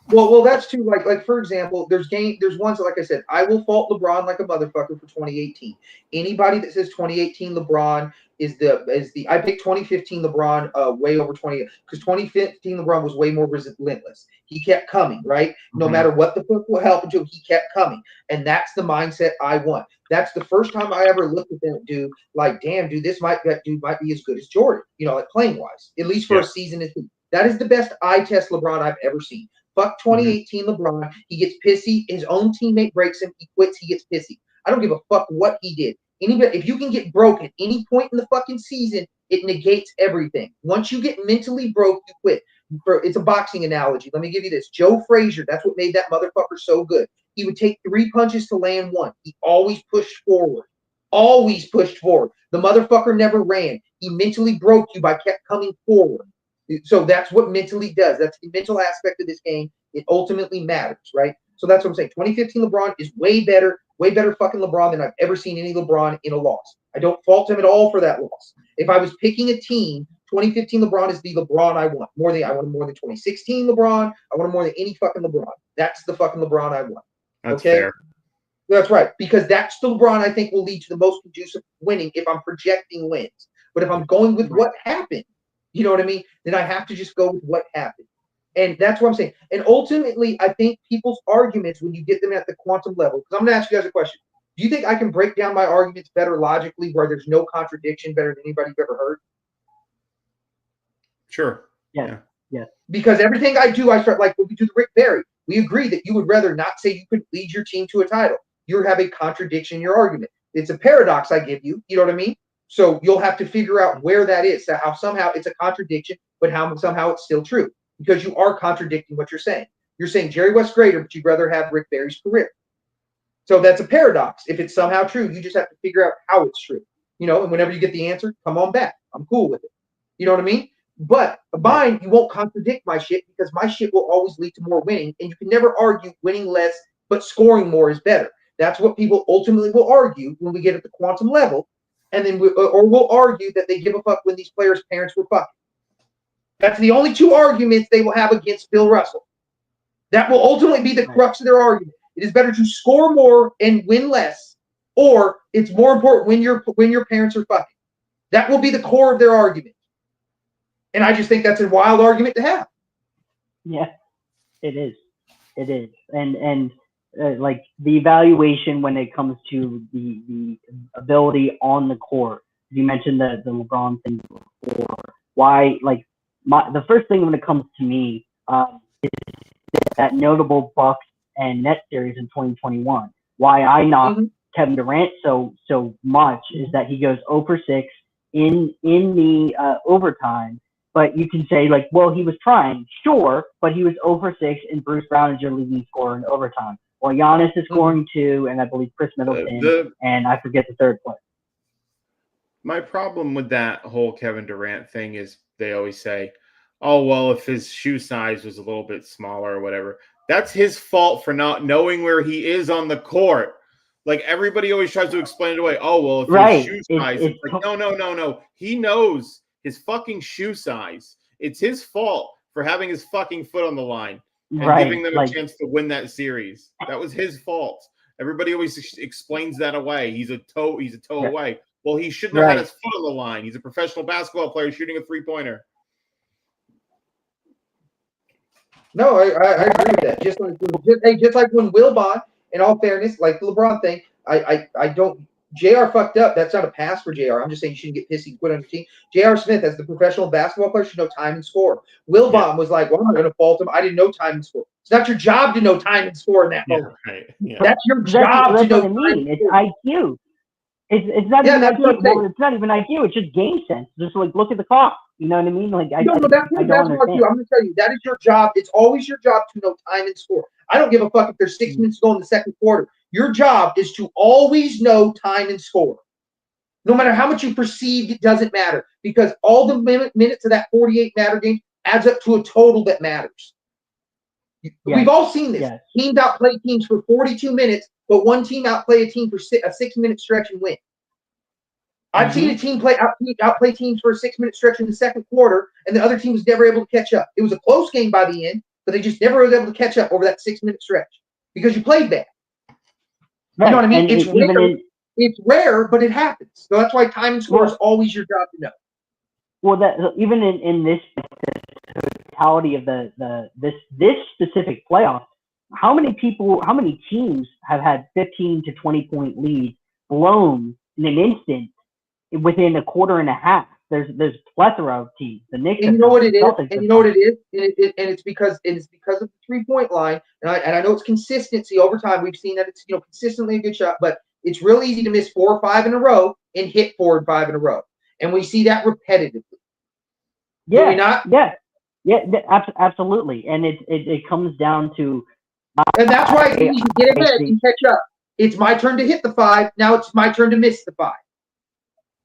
Speaker 2: Well, that's true. Like for example, there's ones that, like I said, I will fault LeBron like a motherfucker for 2018. Anybody that says 2018 LeBron is the I picked 2015 LeBron way over 20 because 2015 LeBron was way more relentless. He kept coming, right? No matter what the fuck will happen to him, he kept coming, and that's the mindset I want. That's the first time I ever looked at that dude like, damn, dude, that dude might be as good as Jordan, like playing wise, at least for a season. That is the best eye test LeBron I've ever seen. Fuck 2018 LeBron. He gets pissy. His own teammate breaks him. He quits. He gets pissy. I don't give a fuck what he did. If you can get broke at any point in the fucking season, it negates everything. Once you get mentally broke, you quit. It's a boxing analogy. Let me give you this. Joe Frazier, that's what made that motherfucker so good. He would take 3 punches to land 1. He always pushed forward. Always pushed forward. The motherfucker never ran. He mentally broke you by kept coming forward. So that's what mentally does. That's the mental aspect of this game. It ultimately matters, right? So that's what I'm saying. 2015 LeBron is way better fucking LeBron than I've ever seen any LeBron in a loss. I don't fault him at all for that loss. If I was picking a team, 2015 LeBron is the LeBron I want. I want more than 2016 LeBron. I want more than any fucking LeBron. That's the fucking LeBron I want.
Speaker 6: That's fair.
Speaker 2: That's right. Because that's the LeBron I think will lead to the most conducive winning if I'm projecting wins. But if I'm going with what happened, you know what I mean? Then I have to just go with what happened. And that's what I'm saying. And ultimately, I think people's arguments, when you get them at the quantum level, because I'm going to ask you guys a question. Do you think I can break down my arguments better logically where there's no contradiction better than anybody you've ever heard?
Speaker 6: Sure.
Speaker 5: Yeah.
Speaker 2: Because everything I do, I start like when we do the Rick Barry. We agree that you would rather not say you could lead your team to a title. You have a contradiction in your argument. It's a paradox I give you. You know what I mean? So you'll have to figure out where that is. So how somehow it's a contradiction, but how somehow it's still true. Because you are contradicting what you're saying. You're saying Jerry West greater, but you'd rather have Rick Barry's career. So that's a paradox. If it's somehow true, you just have to figure out how it's true. And whenever you get the answer, come on back. I'm cool with it. You know what I mean? But mine, you won't contradict my shit because my shit will always lead to more winning. And you can never argue winning less, but scoring more is better. That's what people ultimately will argue when we get at the quantum level. And then we'll argue that they give a fuck when these players' parents were fucking. That's the only 2 arguments they will have against Bill Russell. That will ultimately be the crux of their argument. It is better to score more and win less, or it's more important when your parents are fucking. That will be the core of their argument. And I just think that's a wild argument to have.
Speaker 5: Yeah, it is. It is. And like the evaluation when it comes to the ability on the court. You mentioned the LeBron thing before. Why, like, the first thing when it comes to me is that notable Bucks and Nets series in 2021. Why I knocked Kevin Durant so much is that he goes 0 for 6 in the overtime. But you can say, like, well, he was trying, sure, but he was 0 for 6, and Bruce Brown is your leading scorer in overtime. Well, Giannis is scoring 2, and I believe Chris Middleton, and I forget the third player.
Speaker 6: My problem with that whole Kevin Durant thing is they always say, oh, well, if his shoe size was a little bit smaller or whatever, that's his fault for not knowing where he is on the court. Like, everybody always tries to explain it away. Oh, well, if his shoe size, it's like, no. He knows his fucking shoe size. It's his fault for having his fucking foot on the line and giving them a chance to win that series. That was his fault. Everybody always explains that away. He's a toe away. Well, he shouldn't have had his foot on the line. He's a professional basketball player shooting a 3-pointer.
Speaker 2: No, I agree with that. Just like when Wilbon, in all fairness, like the LeBron thing, I don't. JR fucked up. That's not a pass for JR. I'm just saying you shouldn't get pissy and quit on your team. JR Smith, as the professional basketball player, should know time and score. Wilbon was like, well, I'm not going to fault him. I didn't know time and score. It's not your job to know time and score in that moment.
Speaker 6: Right. Yeah.
Speaker 2: That's your job to know
Speaker 5: what I mean. It's IQ. It's not
Speaker 2: Yeah,
Speaker 5: even
Speaker 2: that's what
Speaker 5: IQ.
Speaker 2: I'm saying.
Speaker 5: Well, it's not even IQ. It's just game sense. Just like look at the clock. You know what I mean? Like I
Speaker 2: No, that's
Speaker 5: don't
Speaker 2: what
Speaker 5: understand.
Speaker 2: I'm going to tell you. That is your job. It's always your job to know time and score. I don't give a fuck if there's 6 minutes to go in the second quarter. Your job is to always know time and score. No matter how much you perceive, it doesn't matter because all the minutes of that 48 matter game adds up to a total that matters.
Speaker 5: Yes.
Speaker 2: We've all seen this.
Speaker 5: Yes.
Speaker 2: Teams outplay teams for 42 minutes, but one team outplay a team for a 6-minute stretch and win. I've seen a team outplay teams for a 6-minute stretch in the second quarter, and the other team was never able to catch up. It was a close game by the end, but they just never was able to catch up over that 6-minute stretch because you played bad.
Speaker 5: Right.
Speaker 2: You know what I mean?
Speaker 5: And
Speaker 2: it's rare, but it happens. So that's why time and score is always your job to know.
Speaker 5: Well, that even in this totality of this specific playoff, how many teams have had 15 to 20 point leads blown in an instant within a quarter and a half? There's a plethora of teams. The Knicks.
Speaker 2: And you know what it is? And you know what it is? And it's because of the 3-point line. And I know it's consistency over time. We've seen that it's consistently a good shot, but it's real easy to miss 4 or 5 in a row and hit 4 and 5 in a row. And we see that repetitively.
Speaker 5: Yeah.
Speaker 2: Do we not?
Speaker 5: Yeah, absolutely. And it comes down to.
Speaker 2: And that's why you can get ahead and catch up. It's my turn to hit the 5. Now it's my turn to miss the 5.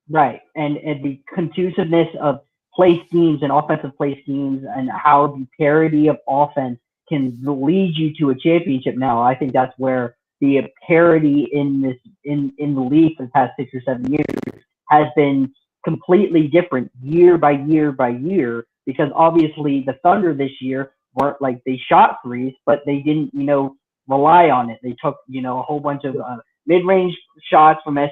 Speaker 5: Right, and the conduciveness of play schemes and offensive play schemes, and how the parity of offense can lead you to a championship. Now, I think that's where the parity in the league for the past 6 or 7 years has been completely different year by year by year. Because obviously the Thunder this year weren't like they shot threes, but they didn't rely on it. They took a whole bunch of mid-range shots from SGA.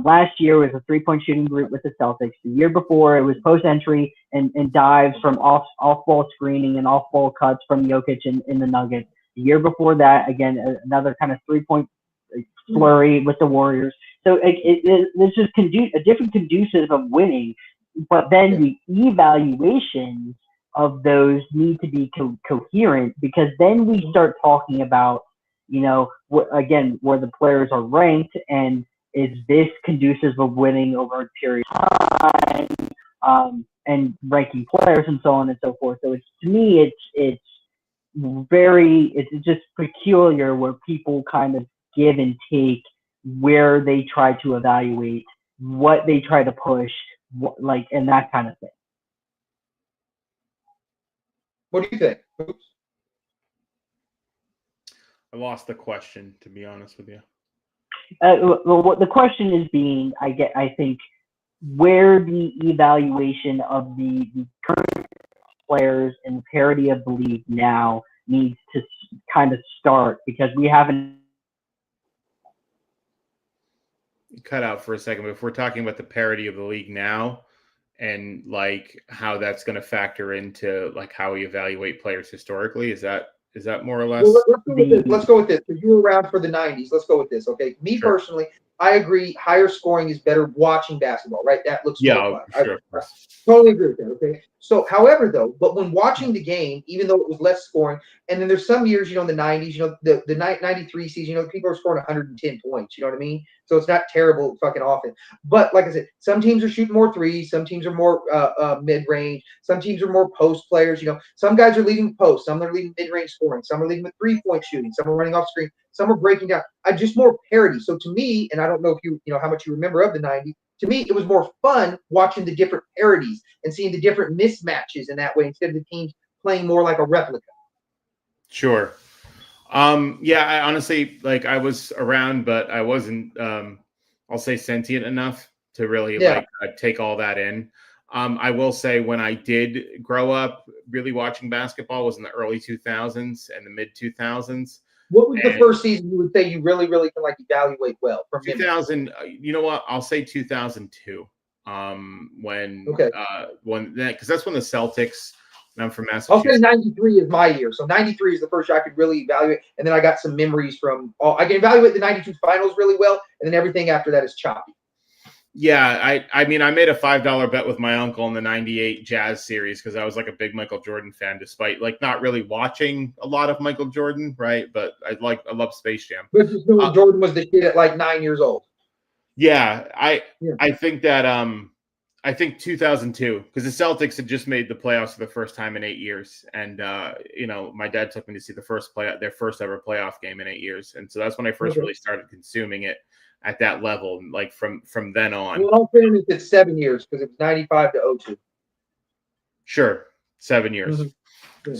Speaker 5: Last year was a 3-point shooting group with the Celtics. The year before it was post entry and dives from off ball screening and off ball cuts from Jokic in the Nuggets. The year before that, again, another kind of 3-point flurry with the Warriors. So it's just a different conducive of winning, but then the evaluations of those need to be coherent, because then we start talking about, where the players are ranked, and is this conducive of winning over a period of time, and ranking players and so on and so forth. So to me, it's just peculiar where people kind of give and take, where they try to evaluate, what they try to push, and that kind of thing.
Speaker 2: What do you think?
Speaker 6: I lost the question, to be honest with you.
Speaker 5: Well, what the question is being, I think, where the evaluation of the current players and the parity of the league now needs to kind of start, because we haven't.
Speaker 6: Cut out for a second, but if we're talking about the parity of the league now, and like how that's going to factor into like how we evaluate players historically, is that more or less?
Speaker 2: Well, let's go with this. Because you were around for the 90s. Let's go with this, okay? Me personally, I agree. Higher scoring is better watching basketball, right? That looks
Speaker 6: sure.
Speaker 2: I totally agree with that, okay? So, however, though, but when watching the game, even though it was less scoring, and then there's some years, in the 90s, the 93 season, people are scoring 110 points, you know what I mean? So it's not terrible fucking often. But like I said, some teams are shooting more threes, some teams are more mid-range, some teams are more post players, Some guys are leading post, some are leading mid-range scoring, some are leading with 3-point shooting, some are running off screen, some are breaking down. Just more parity. So to me, and I don't know if you how much you remember of the 90s, to me, it was more fun watching the different parities and seeing the different mismatches in that way, instead of the teams playing more like a replica.
Speaker 6: Sure. I honestly, I was around, but I wasn't, I'll say, sentient enough to really take all that in. I will say, when I did grow up really watching basketball was in the early 2000s and the mid 2000s.
Speaker 2: What was the first season you would say you really, really can evaluate well? From
Speaker 6: 2000, you know what? I'll say 2002. Because that's when the Celtics, and I'm from Massachusetts.
Speaker 2: I'll say 93 is my year. So 93 is the first year I could really evaluate. And then I got some memories from I can evaluate the 92 finals really well. And then everything after that is choppy.
Speaker 6: Yeah, I mean, I made a $5 bet with my uncle in the 98 Jazz series, because I was a big Michael Jordan fan, despite not really watching a lot of Michael Jordan, right? But I love Space Jam.
Speaker 2: But just knowing Jordan was the kid at 9 years old.
Speaker 6: Yeah,
Speaker 2: Yeah.
Speaker 6: I think that I think 2002, because the Celtics had just made the playoffs for the first time in 8 years, and my dad took me to see their first ever playoff game in 8 years, and so that's when I first really started consuming it at that level, like from then on.
Speaker 2: Well, in all fairness, it's 7 years because it was 95 to 02.
Speaker 6: Sure, 7 years.
Speaker 2: Yeah.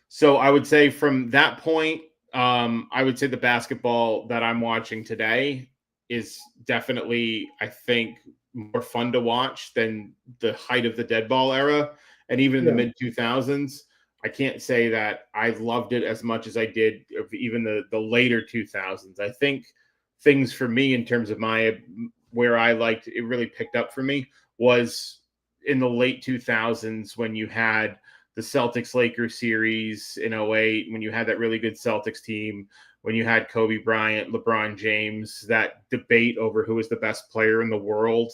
Speaker 6: So I would say from that point, I would say the basketball that I'm watching today is definitely, I think, more fun to watch than the height of the dead ball era. And even in the mid 2000s, I can't say that I loved it as much as I did even the later 2000s. I think things for me in terms of where I liked it really picked up for me was in the late 2000s when you had the Celtics-Lakers series in 2008, when you had that really good Celtics team, when you had Kobe Bryant, LeBron James, that debate over who was the best player in the world,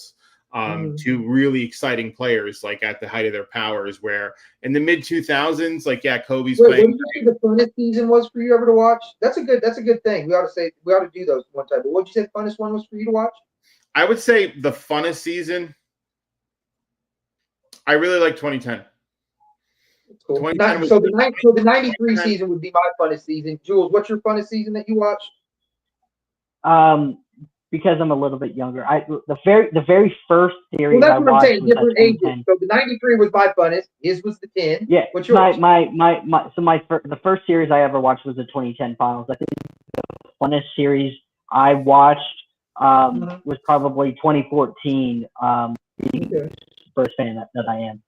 Speaker 6: two really exciting players, like at the height of their powers, where in the mid 2000s, like, yeah, Kobe's
Speaker 2: Wait,
Speaker 6: playing.
Speaker 2: what did you say the funnest season was for you ever to watch? That's a good thing. We ought to do those one time. But what did you say the funnest one was for you to watch?
Speaker 6: I would say the funnest season, I really like 2010.
Speaker 2: Cool. So the 93 season would be my funnest season. Jules, what's your funnest season that you watched?
Speaker 5: Because I'm a little bit younger. The very first series
Speaker 2: Well, that's
Speaker 5: I
Speaker 2: what I'm
Speaker 5: watched
Speaker 2: saying.
Speaker 5: was
Speaker 2: Different ages. So the 93 was my funnest. His was the 10.
Speaker 5: Yeah.
Speaker 2: What's yours?
Speaker 5: The first series I ever watched was the 2010 finals. I think the funnest series I watched was probably 2014. Being the first fan that I am.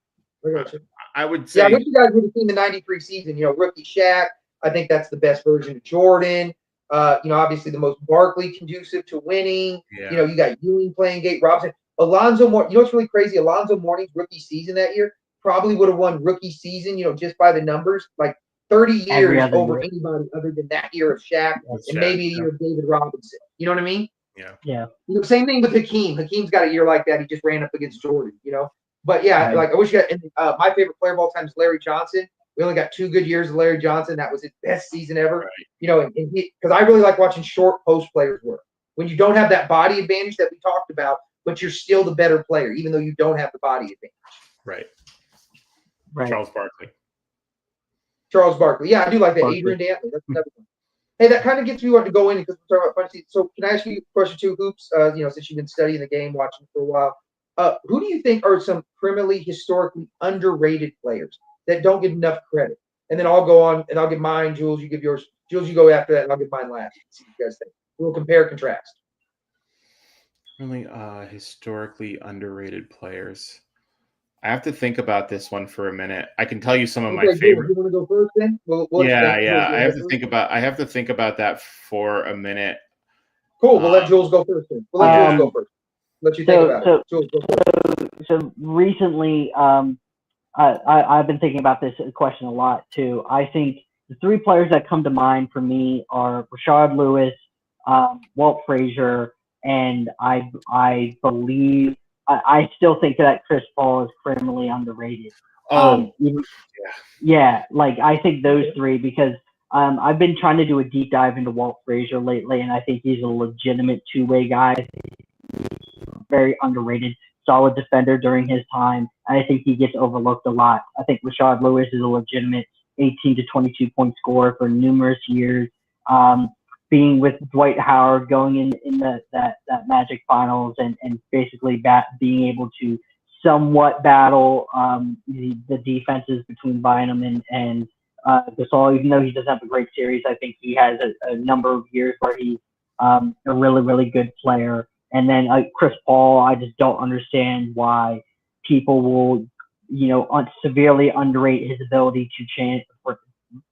Speaker 2: I got you.
Speaker 6: I would say.
Speaker 2: Yeah, I wish you guys would have seen the 93 season. Rookie Shaq. I think that's the best version of Jordan. Obviously the most Barkley conducive to winning.
Speaker 6: Yeah.
Speaker 2: You got Ewing playing Gate Robinson. Alonzo Mourning. What's really crazy? Alonzo Mourning's rookie season that year probably would have won rookie season, just by the numbers, like 30 years over anybody other than that year of Shaq and maybe a year of David Robinson. You know what I mean?
Speaker 6: Yeah.
Speaker 5: Yeah.
Speaker 2: Same thing with Hakeem. Hakeem's got a year like that. He just ran up against Jordan, But yeah, like I wish you got my favorite player of all time is Larry Johnson. We only got 2 good years of Larry Johnson. That was his best season ever. Right. Because I really like watching short post players work. When you don't have that body advantage that we talked about, but you're still the better player, even though you don't have the body advantage.
Speaker 6: Right.
Speaker 5: Right.
Speaker 2: Charles Barkley. Yeah, I do like that. Adrian Dantley. That's another one. Hey, that kind of gets me wanting to go in because we're talking about fantasy. So can I ask you a question too, Hoops? Since you've been studying the game, watching it for a while. Who do you think are some criminally, historically underrated players that don't get enough credit? And then I'll go on and I'll give mine. Jules, you give yours. Jules, you go after that, and I'll give mine last. See what you guys think. We'll compare and contrast.
Speaker 6: Really, historically underrated players. I have to think about this one for a minute. I can tell you some of my favorite.
Speaker 2: You want to go first, then?
Speaker 6: Yeah. I have to think about that for a minute.
Speaker 2: Cool. We'll let Jules go first. Then we'll let Jules go first. Let you think about it. Jules, go first.
Speaker 5: So recently, I've been thinking about this question a lot too. I think the 3 players that come to mind for me are Rashard Lewis, Walt Frazier, and I believe I still think that Chris Paul is criminally underrated. Yeah, like I think those 3 because I've been trying to do a deep dive into Walt Frazier lately, and I think he's a legitimate 2-way guy. Very underrated, solid defender during his time. And I think he gets overlooked a lot. I think Rashard Lewis is a legitimate 18 to 22 point scorer for numerous years. Being with Dwight Howard, going in that Magic Finals, and basically being able to somewhat battle the defenses between Bynum and Gasol. Even though he doesn't have a great series, I think he has a number of years where he's a really, really good player. And then Chris Paul, I just don't understand why people will, severely underrate his ability to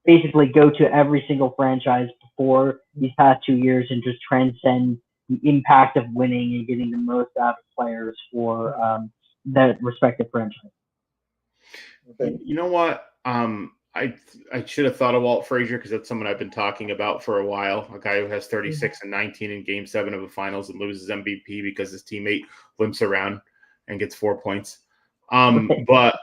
Speaker 5: basically go to every single franchise before these past 2 years and just transcend the impact of winning and getting the most out of players for that respective franchise.
Speaker 2: Okay.
Speaker 6: You know what? I should have thought of Walt Frazier because that's someone I've been talking about for a while. A guy who has 36 and 19 in Game 7 of the Finals and loses MVP because his teammate limps around and gets 4 points. But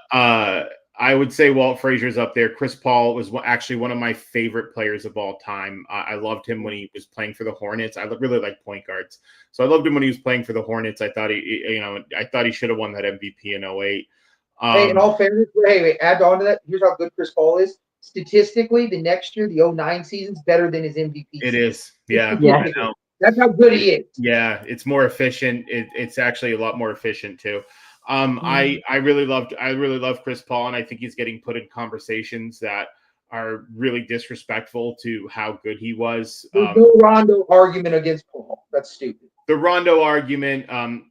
Speaker 6: I would say Walt Frazier's up there. Chris Paul was actually one of my favorite players of all time. I loved him when he was playing for the Hornets. I really like point guards, so I loved him when he was playing for the Hornets. I thought he should have won that MVP in 08.
Speaker 2: Hey, in all fairness, hey, add on to that. Here's how good Chris Paul is. Statistically, the next year, the 09 season's better than his MVP.
Speaker 6: It is, yeah.
Speaker 5: Yeah.
Speaker 2: That's how good he is.
Speaker 6: Yeah, it's more efficient. It's actually a lot more efficient too. I really love Chris Paul, and I think he's getting put in conversations that are really disrespectful to how good he was.
Speaker 2: There's no Rondo argument against Paul. That's stupid.
Speaker 6: The Rondo argument,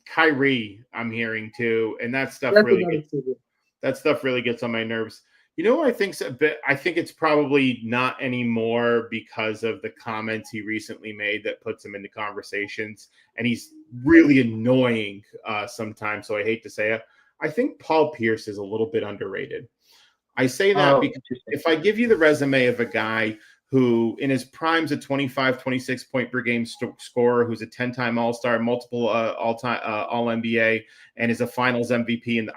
Speaker 6: Kyrie, I'm hearing too, and that stuff really gets on my nerves. You know what I think's a bit? I think it's probably not anymore because of the comments he recently made that puts him into conversations, and he's really annoying sometimes. So I hate to say it. I think Paul Pierce is a little bit underrated. I say that because if I give you the resume of a guy who in his prime's a 25, 26 point per game scorer, who's a 10-time All-Star, multiple All-NBA, and is a Finals MVP, and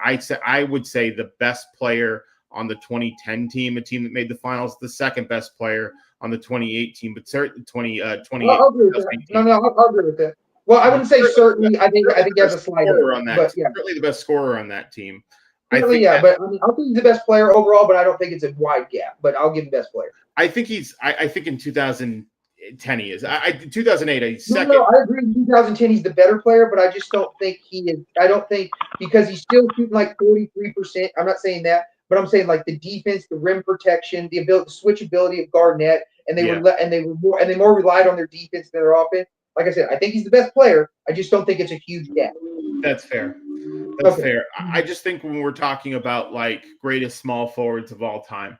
Speaker 6: I would say the best player on the 2010 team, a team that made the finals, the second best player on the 2018, but certainly 2028.
Speaker 2: I'll agree with that. No, I'll agree with that. Well, I wouldn't say certainly. I think he has a slight
Speaker 6: on that.
Speaker 2: But yeah,
Speaker 6: certainly the best scorer on that team.
Speaker 2: But I mean, I'll think he's the best player overall, but I don't think it's a wide gap. But I'll give him best player.
Speaker 6: I think I think in 2010 he is. 2008 he's second.
Speaker 2: No, I agree. In 2010 he's the better player, but I just don't think he is. I don't think because he's still shooting like 43%. I'm not saying that. But I'm saying like the defense, the rim protection, the switchability of Garnett, and they more relied on their defense than their offense. Like I said, I think he's the best player. I just don't think it's a huge gap.
Speaker 6: That's fair. That's fair. I just think when we're talking about like greatest small forwards of all time,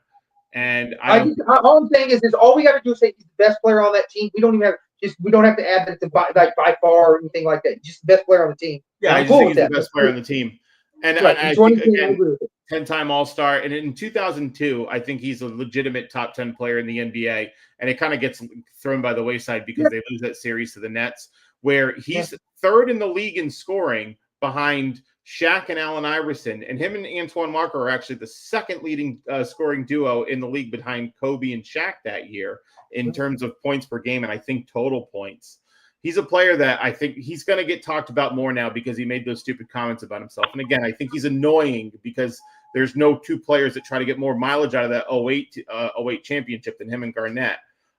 Speaker 6: and
Speaker 2: all I'm saying is all we got to do is say he's the best player on that team. We don't even have we don't have to add that to by far or anything like that. Just the best player on the team.
Speaker 6: Yeah, I just think he's the best player on the team. And I think, again, 10-time All-Star. And in 2002, I think he's a legitimate top 10 player in the NBA. And it kind of gets thrown by the wayside because they lose that series to the Nets, where he's third in the league in scoring behind Shaq and Allen Iverson. And him and Antoine Walker are actually the second leading scoring duo in the league behind Kobe and Shaq that year in terms of points per game and I think total points. He's a player that I think he's going to get talked about more now because he made those stupid comments about himself. And again, I think he's annoying because there's no two players that try to get more mileage out of that 08 championship than him and Garnett.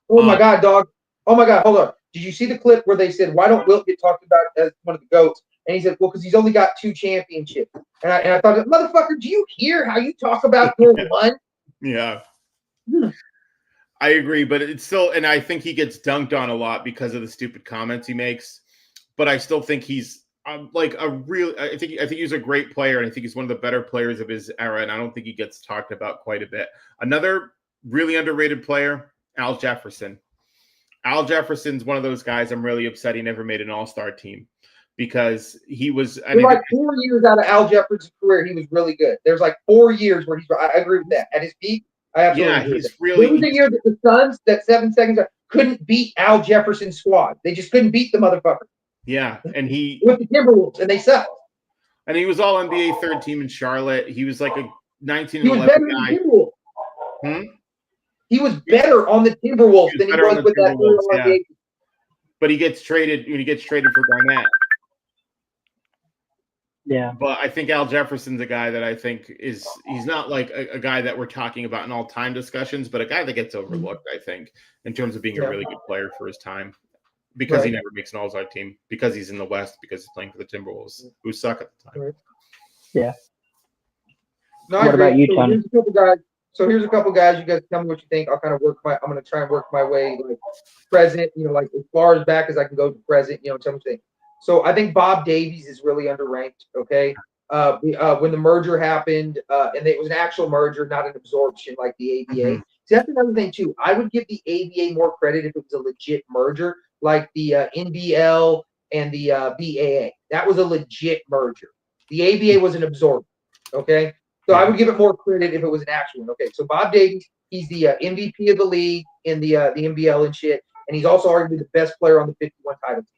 Speaker 2: Oh, my God, dog. Oh, my God. Hold on. Did you see the clip where they said, why don't Wilt get talked about as one of the GOATs? And he said, well, because he's only got 2 championships. And I thought, motherfucker, do you hear how you talk about your one?
Speaker 6: Yeah. I agree, but it's still, and I think he gets dunked on a lot because of the stupid comments he makes. But I still think he's I think he's a great player, and I think he's one of the better players of his era. And I don't think he gets talked about quite a bit. Another really underrated player, Al Jefferson. Al Jefferson's one of those guys I'm really upset he never made an All-Star team because he was.
Speaker 2: For like 4 years out of Al Jefferson's career, he was really good. There's like 4 years where I agree with that. At his peak.
Speaker 6: He's really.
Speaker 2: There was a year that the Suns, that 7 seconds, couldn't beat Al Jefferson's squad. They just couldn't beat the motherfucker.
Speaker 6: Yeah, and he
Speaker 2: with the Timberwolves, and they sucked.
Speaker 6: And he was all NBA third team in Charlotte. He was like a 19
Speaker 2: and 11 guy. He was better on the Timberwolves than he was with that.
Speaker 6: Yeah. But he gets traded when he gets traded for Garnett.
Speaker 5: Yeah.
Speaker 6: But I think Al Jefferson's a guy that I think he's not like a guy that we're talking about in all time discussions, but a guy that gets overlooked, I think, in terms of being a really good player for his time. Because he never makes an All-Star team, because he's in the West, because he's playing for the Timberwolves, who suck at the time.
Speaker 2: Right.
Speaker 5: Yeah.
Speaker 2: No,
Speaker 5: what about you, Tony?
Speaker 2: Here's a couple guys. You guys tell me what you think. I'm going to try and work my way like present, like as far as back as I can go to present, tell me what you think. So I think Bob Davies is really underranked. Okay. When the merger happened, and it was an actual merger, not an absorption like the ABA.
Speaker 6: Mm-hmm.
Speaker 2: See, that's another thing too. I would give the ABA more credit if it was a legit merger, like the NBL and the BAA. That was a legit merger. The ABA was an absorption. Okay. So I would give it more credit if it was an actual one. Okay. So Bob Davies, he's the MVP of the league in the NBL and shit. And he's also arguably the best player on the 51 title team.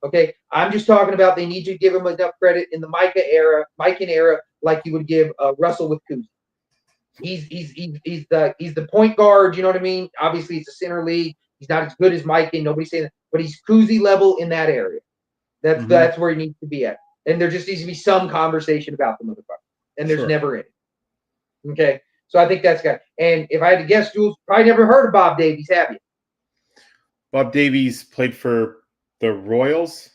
Speaker 2: Okay, I'm just talking about they need to give him enough credit in the Mikan era, like you would give Russell with Kuzma. He's the point guard. You know what I mean? Obviously, it's a center league. He's not as good as Mike, and nobody's saying that, but he's Kuzi level in that area. That's where he needs to be at. And there just needs to be some conversation about the motherfucker. And there's never any. Okay. So I think that's got. And if I had to guess, Jules, probably never heard of Bob Davies, have you?
Speaker 6: Bob Davies played for the Royals.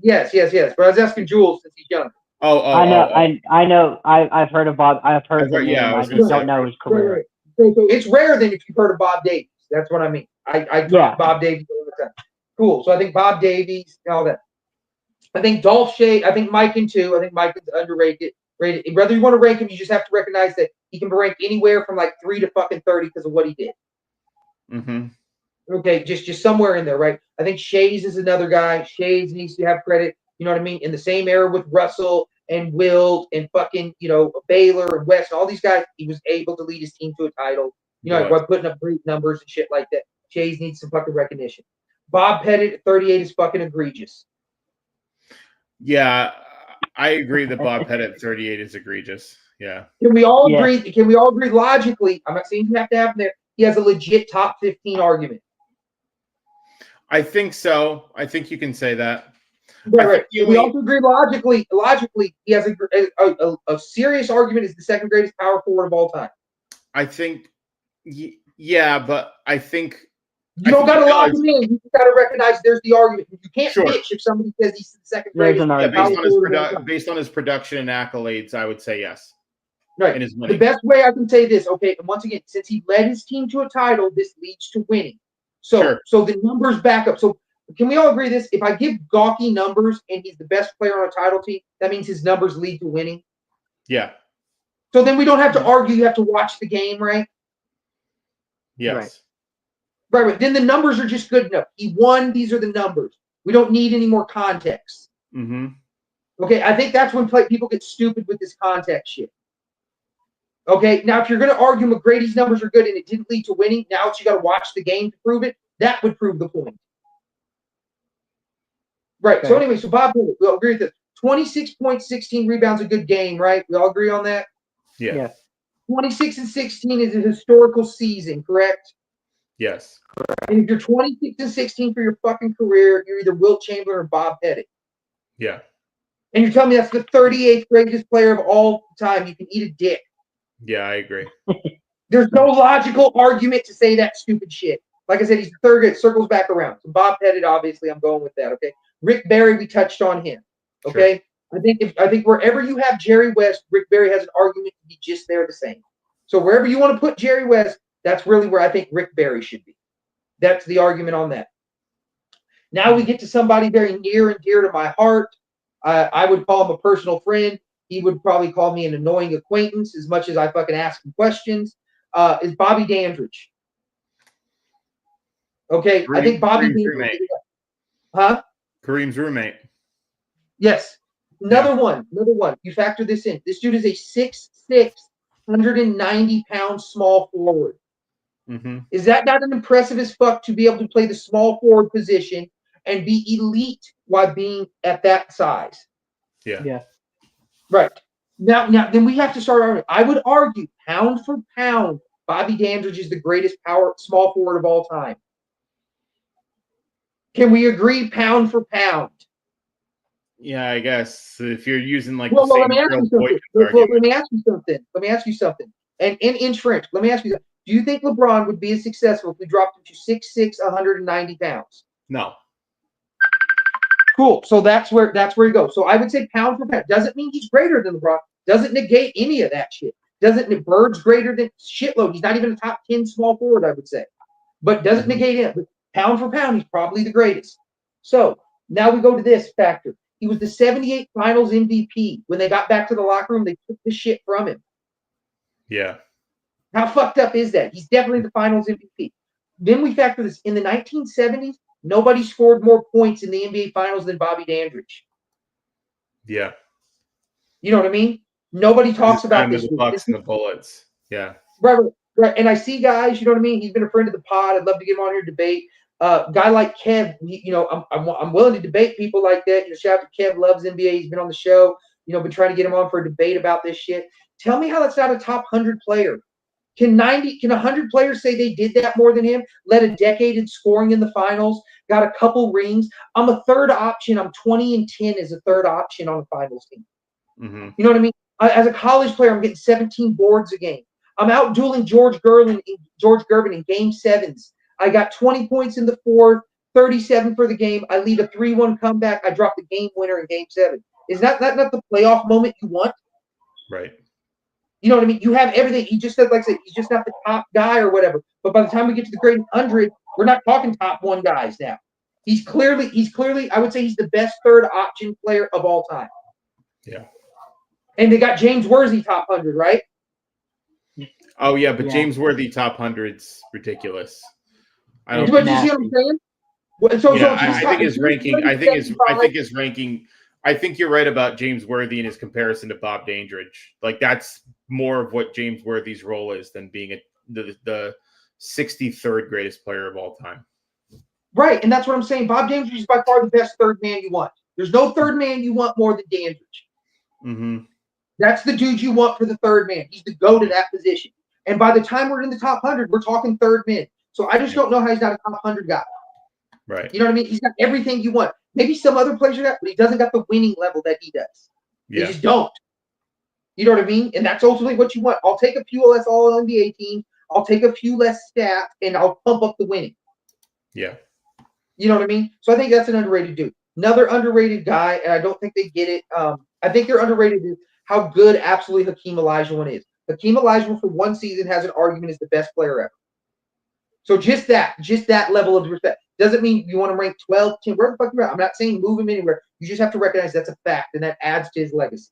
Speaker 2: Yes. But I was asking Jules since he's young.
Speaker 5: I know. I've heard of Bob. I've heard the name.
Speaker 6: Yeah,
Speaker 5: I just don't know his career.
Speaker 2: Right. So it's rare than if you've heard of Bob Davies. That's what I mean. I talk Bob Davies all the time. Cool. So I think Bob Davies, all that. I think Dolph Shea. I think Mike too. I think Mike is underrated. Whether you want to rank him, you just have to recognize that he can be ranked anywhere from like 3 to fucking 30 because of what he did.
Speaker 6: Mm-hmm.
Speaker 2: Okay, just somewhere in there, right? I think Shays is another guy. Shays needs to have credit. You know what I mean? In the same era with Russell and Wilt and fucking, Baylor and West, all these guys, he was able to lead his team to a title. By putting up great numbers and shit like that. Shays needs some fucking recognition. Bob Pettit at 38 is fucking egregious.
Speaker 6: Yeah, I agree that Bob Pettit at 38 is egregious. Yeah.
Speaker 2: Can we all agree? Can we all agree logically? I'm not saying you have to have him there. He has a legit top 15 argument.
Speaker 6: I think so. I think you can say that.
Speaker 2: Right. We also agree logically. Logically, he has a serious argument. Is the second greatest power forward of all time.
Speaker 6: I think. Yeah, but I think.
Speaker 2: You don't got to lock him in. You just got to recognize there's the argument. You can't bitch if somebody says he's the second greatest.
Speaker 6: Based on his production and accolades, I would say yes.
Speaker 2: Right.
Speaker 6: And his money.
Speaker 2: The best way I can say this, okay, and once again, since he led his team to a title, this leads to winning. So the numbers back up. So can we all agree this? If I give gawky numbers and he's the best player on a title team, that means his numbers lead to winning?
Speaker 6: Yeah.
Speaker 2: So then we don't have to argue. You have to watch the game, right?
Speaker 6: Yes.
Speaker 2: Right. Then the numbers are just good enough. He won. These are the numbers. We don't need any more context.
Speaker 6: Mm-hmm.
Speaker 2: Okay, I think that's when people get stupid with this context shit. Okay, now if you're going to argue McGrady's numbers are good and it didn't lead to winning, now it's you got to watch the game to prove it. That would prove the point. Right. Okay. So anyway, so Bob, we'll agree with this. 26 points, 16 rebounds, a good game, right? We all agree on that?
Speaker 6: Yeah.
Speaker 2: 26 and 16 is a historical season, correct?
Speaker 6: Yes.
Speaker 2: And if you're 26 and 16 for your fucking career, you're either Wilt Chamberlain or Bob Pettit.
Speaker 6: Yeah.
Speaker 2: And you're telling me that's the 38th greatest player of all time. You can eat a dick.
Speaker 6: Yeah, I agree.
Speaker 2: There's no logical argument to say that stupid shit. Like I said, he's the third. It circles back around. So Bob Pettit, obviously, I'm going with that. Okay. Rick Barry, we touched on him. Okay. Sure. I think wherever you have Jerry West, Rick Barry has an argument to be just there the same. So wherever you want to put Jerry West, that's really where I think Rick Barry should be. That's the argument on that. Now we get to somebody very near and dear to my heart. I would call him a personal friend. He would probably call me an annoying acquaintance as much as I fucking ask him questions. Is Bobby Dandridge. Okay, I think Bobby Dandridge. Huh?
Speaker 6: Kareem's roommate.
Speaker 2: Yes. Another one. You factor this in. This dude is a 6'6", 190-pound small forward.
Speaker 6: Mm-hmm.
Speaker 2: Is that not an impressive as fuck to be able to play the small forward position and be elite while being at that size?
Speaker 6: Yeah.
Speaker 2: Right. Now, then we have to start arguing. I would argue, pound for pound, Bobby Dandridge is the greatest small forward of all time. Can we agree pound for pound?
Speaker 6: Yeah, I guess if you're using like
Speaker 2: let me ask you something. And in French, let me ask you something. Do you think LeBron would be as successful if we dropped him to 6'6", 190 pounds?
Speaker 6: No.
Speaker 2: Cool. So that's where you go. So I would say pound for pound. Doesn't mean he's greater than LeBron. Doesn't negate any of that shit. Bird's greater than shitload. He's not even a top 10 small forward, I would say. But doesn't negate him. But pound for pound, he's probably the greatest. So now we go to this factor. He was the 78 Finals MVP. When they got back to the locker room, they took the shit from him.
Speaker 6: Yeah.
Speaker 2: How fucked up is that? He's definitely the Finals MVP. Then we factor this. In the 1970s, nobody scored more points in the NBA Finals than Bobby Dandridge.
Speaker 6: Yeah.
Speaker 2: You know what I mean? Nobody talks about this.
Speaker 6: The Bucks and the Bullets. Yeah.
Speaker 2: Right. And I see guys, you know what I mean? He's been a friend of the pod. I'd love to get him on here to debate. Guy like Kev, I'm willing to debate people like that. Shout out to Kev, loves NBA. He's been on the show. Been trying to get him on for a debate about this shit. Tell me how that's not a top 100 player. Can 100 players say they did that more than him? Led a decade in scoring in the finals, got a couple rings. I'm a third option. I'm 20-10 as a third option on the finals team.
Speaker 6: Mm-hmm.
Speaker 2: You know what I mean? As a college player, I'm getting 17 boards a game. I'm out dueling George Gervin in game sevens. I got 20 points in the fourth, 37 for the game. I lead a 3-1 comeback. I drop the game winner in game 7. Is that not the playoff moment you want?
Speaker 6: Right.
Speaker 2: You know what I mean? You have everything. He just said, like I said, he's just not the top guy or whatever. But by the time we get to the grade 100, we're not talking top 1 guys now. He's clearly, I would say he's the best third option player of all time.
Speaker 6: Yeah.
Speaker 2: And they got James Worthy top 100, right?
Speaker 6: Oh yeah, but
Speaker 5: Yeah.
Speaker 6: James Worthy top 100's ridiculous. I don't.
Speaker 2: But you see what I'm saying?
Speaker 6: I think his ranking. I think his ranking. I think you're right about James Worthy in his comparison to Bob Dandridge. Like that's more of what James Worthy's role is than being the 63rd greatest player of all time.
Speaker 2: Right, and that's what I'm saying. Bob Dandridge is by far the best third man you want. There's no third man you want more than Dandridge.
Speaker 6: Mm-hmm.
Speaker 2: That's the dude you want for the third man. He's the go to that position. And by the time we're in the top 100, we're talking third man. So I just don't know how he's not a top 100 guy.
Speaker 6: Right.
Speaker 2: You know what I mean? He's got everything you want. Maybe some other players are that, but he doesn't got the winning level that he does.
Speaker 6: Yeah.
Speaker 2: They just don't. You know what I mean? And that's ultimately what you want. I'll take a few less All-NBA teams. I'll take a few less stats, and I'll pump up the winning.
Speaker 6: Yeah.
Speaker 2: You know what I mean? So I think that's an underrated dude. Another underrated guy, and I don't think they get it. I think they're underrated is how good absolutely Hakeem Olajuwon is. Hakeem Olajuwon for one season has an argument as the best player ever. So just that level of respect. Doesn't mean you want to rank 12, 10, wherever the fuck you're at. I'm not saying move him anywhere. You just have to recognize that's a fact, and that adds to his legacy.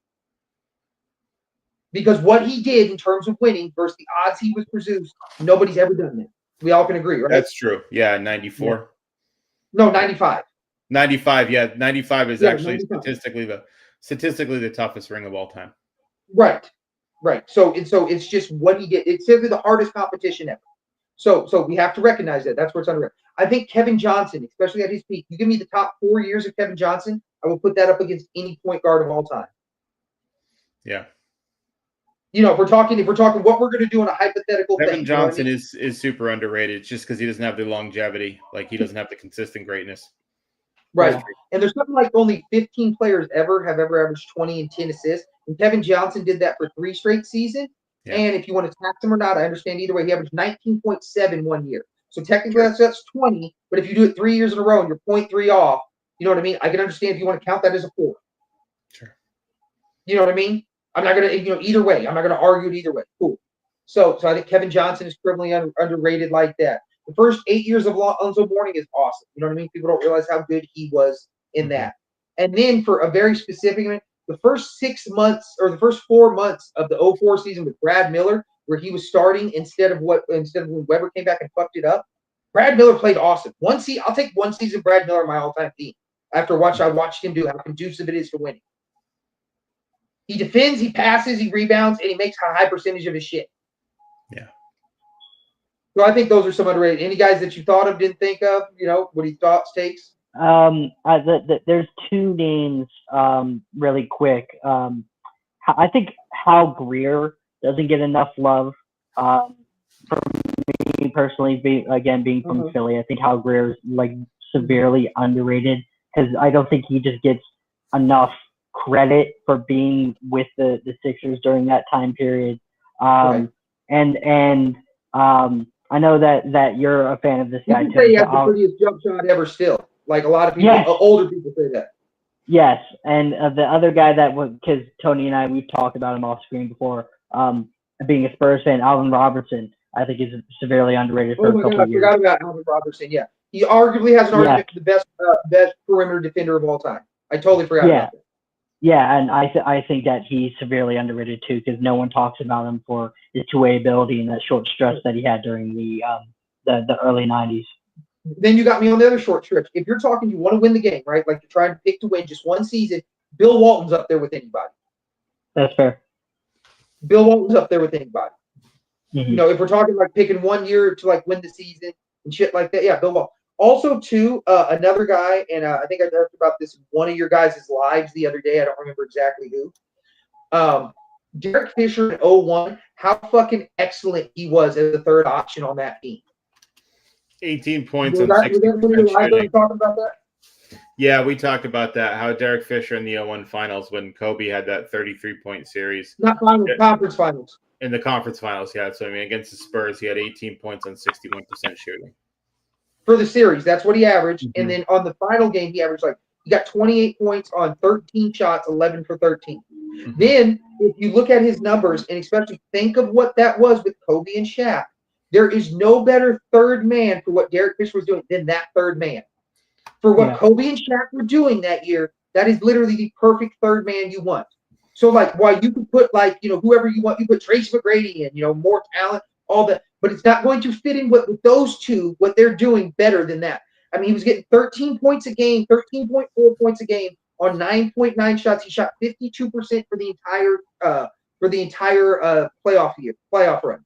Speaker 2: Because what he did in terms of winning versus the odds he was produced, nobody's ever done that. We all can agree, right?
Speaker 6: That's true. Yeah, 94.
Speaker 2: Yeah. No, 95.
Speaker 6: 95, yeah. 95 is actually
Speaker 2: 95.
Speaker 6: statistically the toughest ring of all time.
Speaker 2: Right. So it's just what he did. It's simply the hardest competition ever. So we have to recognize that. That's where it's under. I think Kevin Johnson, especially at his peak, you give me the top 4 years of Kevin Johnson, I will put that up against any point guard of all time.
Speaker 6: Yeah.
Speaker 2: You know, if we're talking what we're going to do in a hypothetical
Speaker 6: Kevin
Speaker 2: thing.
Speaker 6: Johnson
Speaker 2: you know what I mean?
Speaker 6: is super underrated. It's just because he doesn't have the longevity. Like he doesn't have the consistent greatness.
Speaker 2: Right.
Speaker 5: Yeah.
Speaker 2: And there's something like only 15 players have ever averaged 20 and 10 assists. And Kevin Johnson did that for 3 straight seasons.
Speaker 6: Yeah.
Speaker 2: And if you want to tax him or not, I understand either way. He averaged 19.7 1 year. So technically that's 20. But if you do it 3 years in a row and you're 0.3 off, you know what I mean? I can understand if you want to count that as a 4.
Speaker 6: Sure.
Speaker 2: You know what I mean? I'm not going to, either way. I'm not going to argue it either way. Cool. So I think Kevin Johnson is criminally underrated like that. The first 8 years of Alonzo Mourning is awesome. You know what I mean? People don't realize how good he was in that. And then for a very specific, the first 6 months or the first 4 months of the 04 season with Brad Miller, where he was starting instead of when Weber came back and fucked it up, Brad Miller played awesome. I'll take one season Brad Miller on my all-time team. I watched him do how conducive it is to winning. He defends, he passes, he rebounds, and he makes a high percentage of his shit.
Speaker 6: Yeah.
Speaker 2: So I think those are some underrated. Any guys that you thought of, didn't think of, what he thoughts, takes?
Speaker 5: There's 2 names really quick. I think Hal Greer doesn't get enough love. For me personally, being from Philly, I think Hal Greer is like severely underrated because I don't think he just gets enough credit for being with the Sixers during that time period.
Speaker 2: Right.
Speaker 5: And I know that you're a fan of this guy
Speaker 2: You can
Speaker 5: too.
Speaker 2: say he has the prettiest jump shot ever still. Like a lot of people,
Speaker 5: Yes.
Speaker 2: Older people say that.
Speaker 5: Yes, and the other guy that was, because Tony and I, we've talked about him off screen before, being a Spurs fan, Alvin Robertson, I think is severely underrated for a couple of years.
Speaker 2: I forgot about Alvin Robertson. Yeah, he arguably has an argument for the best perimeter defender of all time. I totally forgot about that.
Speaker 5: Yeah, and I think that he's severely underrated too because no one talks about him for his two-way ability and that short stretch that he had during the early 90s.
Speaker 2: Then you got me on the other short stretch. If you're talking, you want to win the game, right? Like you're trying to pick to win just one season. Bill Walton's up there with anybody.
Speaker 5: That's fair.
Speaker 2: Bill Walton's up there with anybody.
Speaker 5: Mm-hmm.
Speaker 2: If we're talking like picking 1 year to like win the season and shit like that, yeah, Bill Walton. Also, too, another guy, and I think I talked about this in one of your guys' lives the other day. I don't remember exactly who. Derek Fisher in 01, how fucking excellent he was as the third option on that team.
Speaker 6: 18 points
Speaker 2: Was
Speaker 6: on
Speaker 2: that
Speaker 6: 60%
Speaker 2: when you were
Speaker 6: shooting.
Speaker 2: talking about that?
Speaker 6: Yeah, we talked about that. How Derek Fisher in the 01 finals when Kobe had that 33-point series.
Speaker 2: Not finals, conference finals.
Speaker 6: In the conference finals, yeah. So I mean, against the Spurs, he had 18 points on 61% shooting.
Speaker 2: For the series, that's what he averaged. Mm-hmm. And then on the final game, he averaged he got 28 points on 13 shots, 11 for 13. Mm-hmm. Then, if you look at his numbers, and especially think of what that was with Kobe and Shaq, there is no better third man for what Derek Fisher was doing than that third man. For what Kobe and Shaq were doing that year, that is literally the perfect third man you want. So, while you could put, whoever you want, you put Tracy McGrady in, more talent, all that, but it's not going to fit in with those two, what they're doing better than that. I mean, he was getting 13 points a game, 13.4 points a game on 9.9 shots. He shot 52% for the entire playoff run.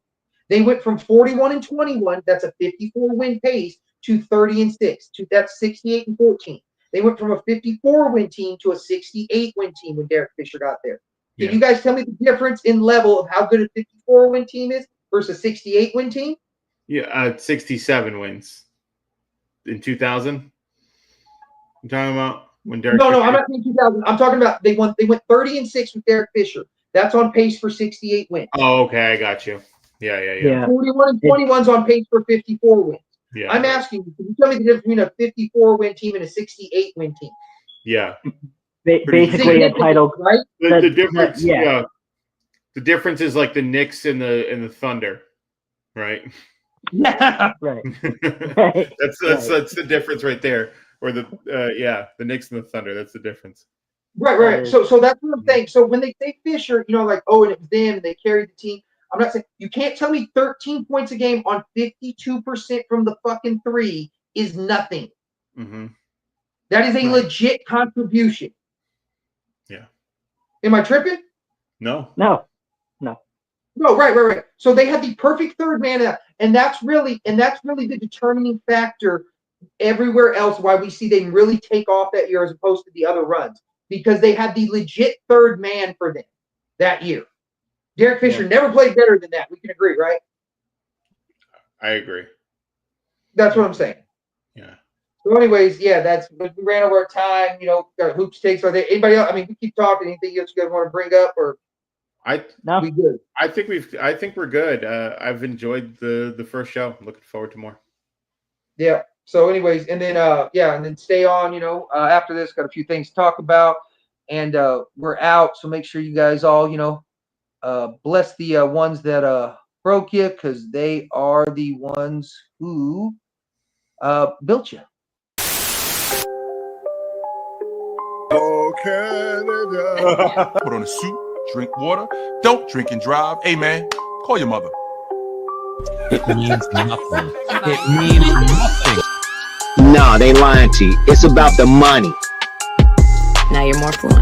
Speaker 2: They went from 41-21, that's a 54-win pace, to 30-6, that's 68-14. They went from a 54-win team to a 68-win team when Derek Fisher got there. Can you guys tell me the difference in level of how good a 54-win team is versus a 68-win team?
Speaker 6: Yeah, 67 wins in 2000. I'm talking about when Derek.
Speaker 2: No, I'm not saying 2000. I'm talking about they went 30-6 with Derek Fisher. That's on pace for 68 wins.
Speaker 6: Oh, okay, I got you. Yeah.
Speaker 2: 41-21's on pace for 54 wins.
Speaker 6: Yeah,
Speaker 2: I'm asking you, can you tell me the difference between a 54-win team and a 68-win team?
Speaker 6: Yeah.
Speaker 5: Basically a title,
Speaker 2: right?
Speaker 6: The difference, the difference is like the Knicks and the Thunder, right?
Speaker 2: Yeah,
Speaker 5: right.
Speaker 6: That's the difference right there. Or the Knicks and the Thunder. That's the difference.
Speaker 2: Right. So that's what I'm saying. So when they say Fisher, and it was them and they carried the team. I'm not saying you can't tell me 13 points a game on 52% from the fucking three is nothing.
Speaker 6: Mm-hmm.
Speaker 2: That is a legit contribution.
Speaker 6: Yeah.
Speaker 2: Am I tripping?
Speaker 6: No.
Speaker 2: Right. So they had the perfect third man, and that's really the determining factor everywhere else why we see them really take off that year as opposed to the other runs, because they had the legit third man for them that year. Derek Fisher never played better than that. We can agree, right?
Speaker 6: I agree.
Speaker 2: That's what I'm saying.
Speaker 6: Yeah.
Speaker 2: So anyways, we ran over our time. Our hoops takes. Are there anybody else? I mean, we keep talking. Anything else you guys want to bring up, or we good?
Speaker 6: I think we're good. I've enjoyed the first show. I'm looking forward to more.
Speaker 2: Yeah. So anyways, and then stay on. After this, got a few things to talk about, and we're out. So make sure you guys all bless the ones that broke you, because they are the ones who built you.
Speaker 7: Oh, Canada. Put on a suit, drink water, don't drink and drive. Hey, man, call your mother.
Speaker 8: It means nothing. It means nothing.
Speaker 9: Nah, they lying to you. It's about the money.
Speaker 10: Now you're more fluent.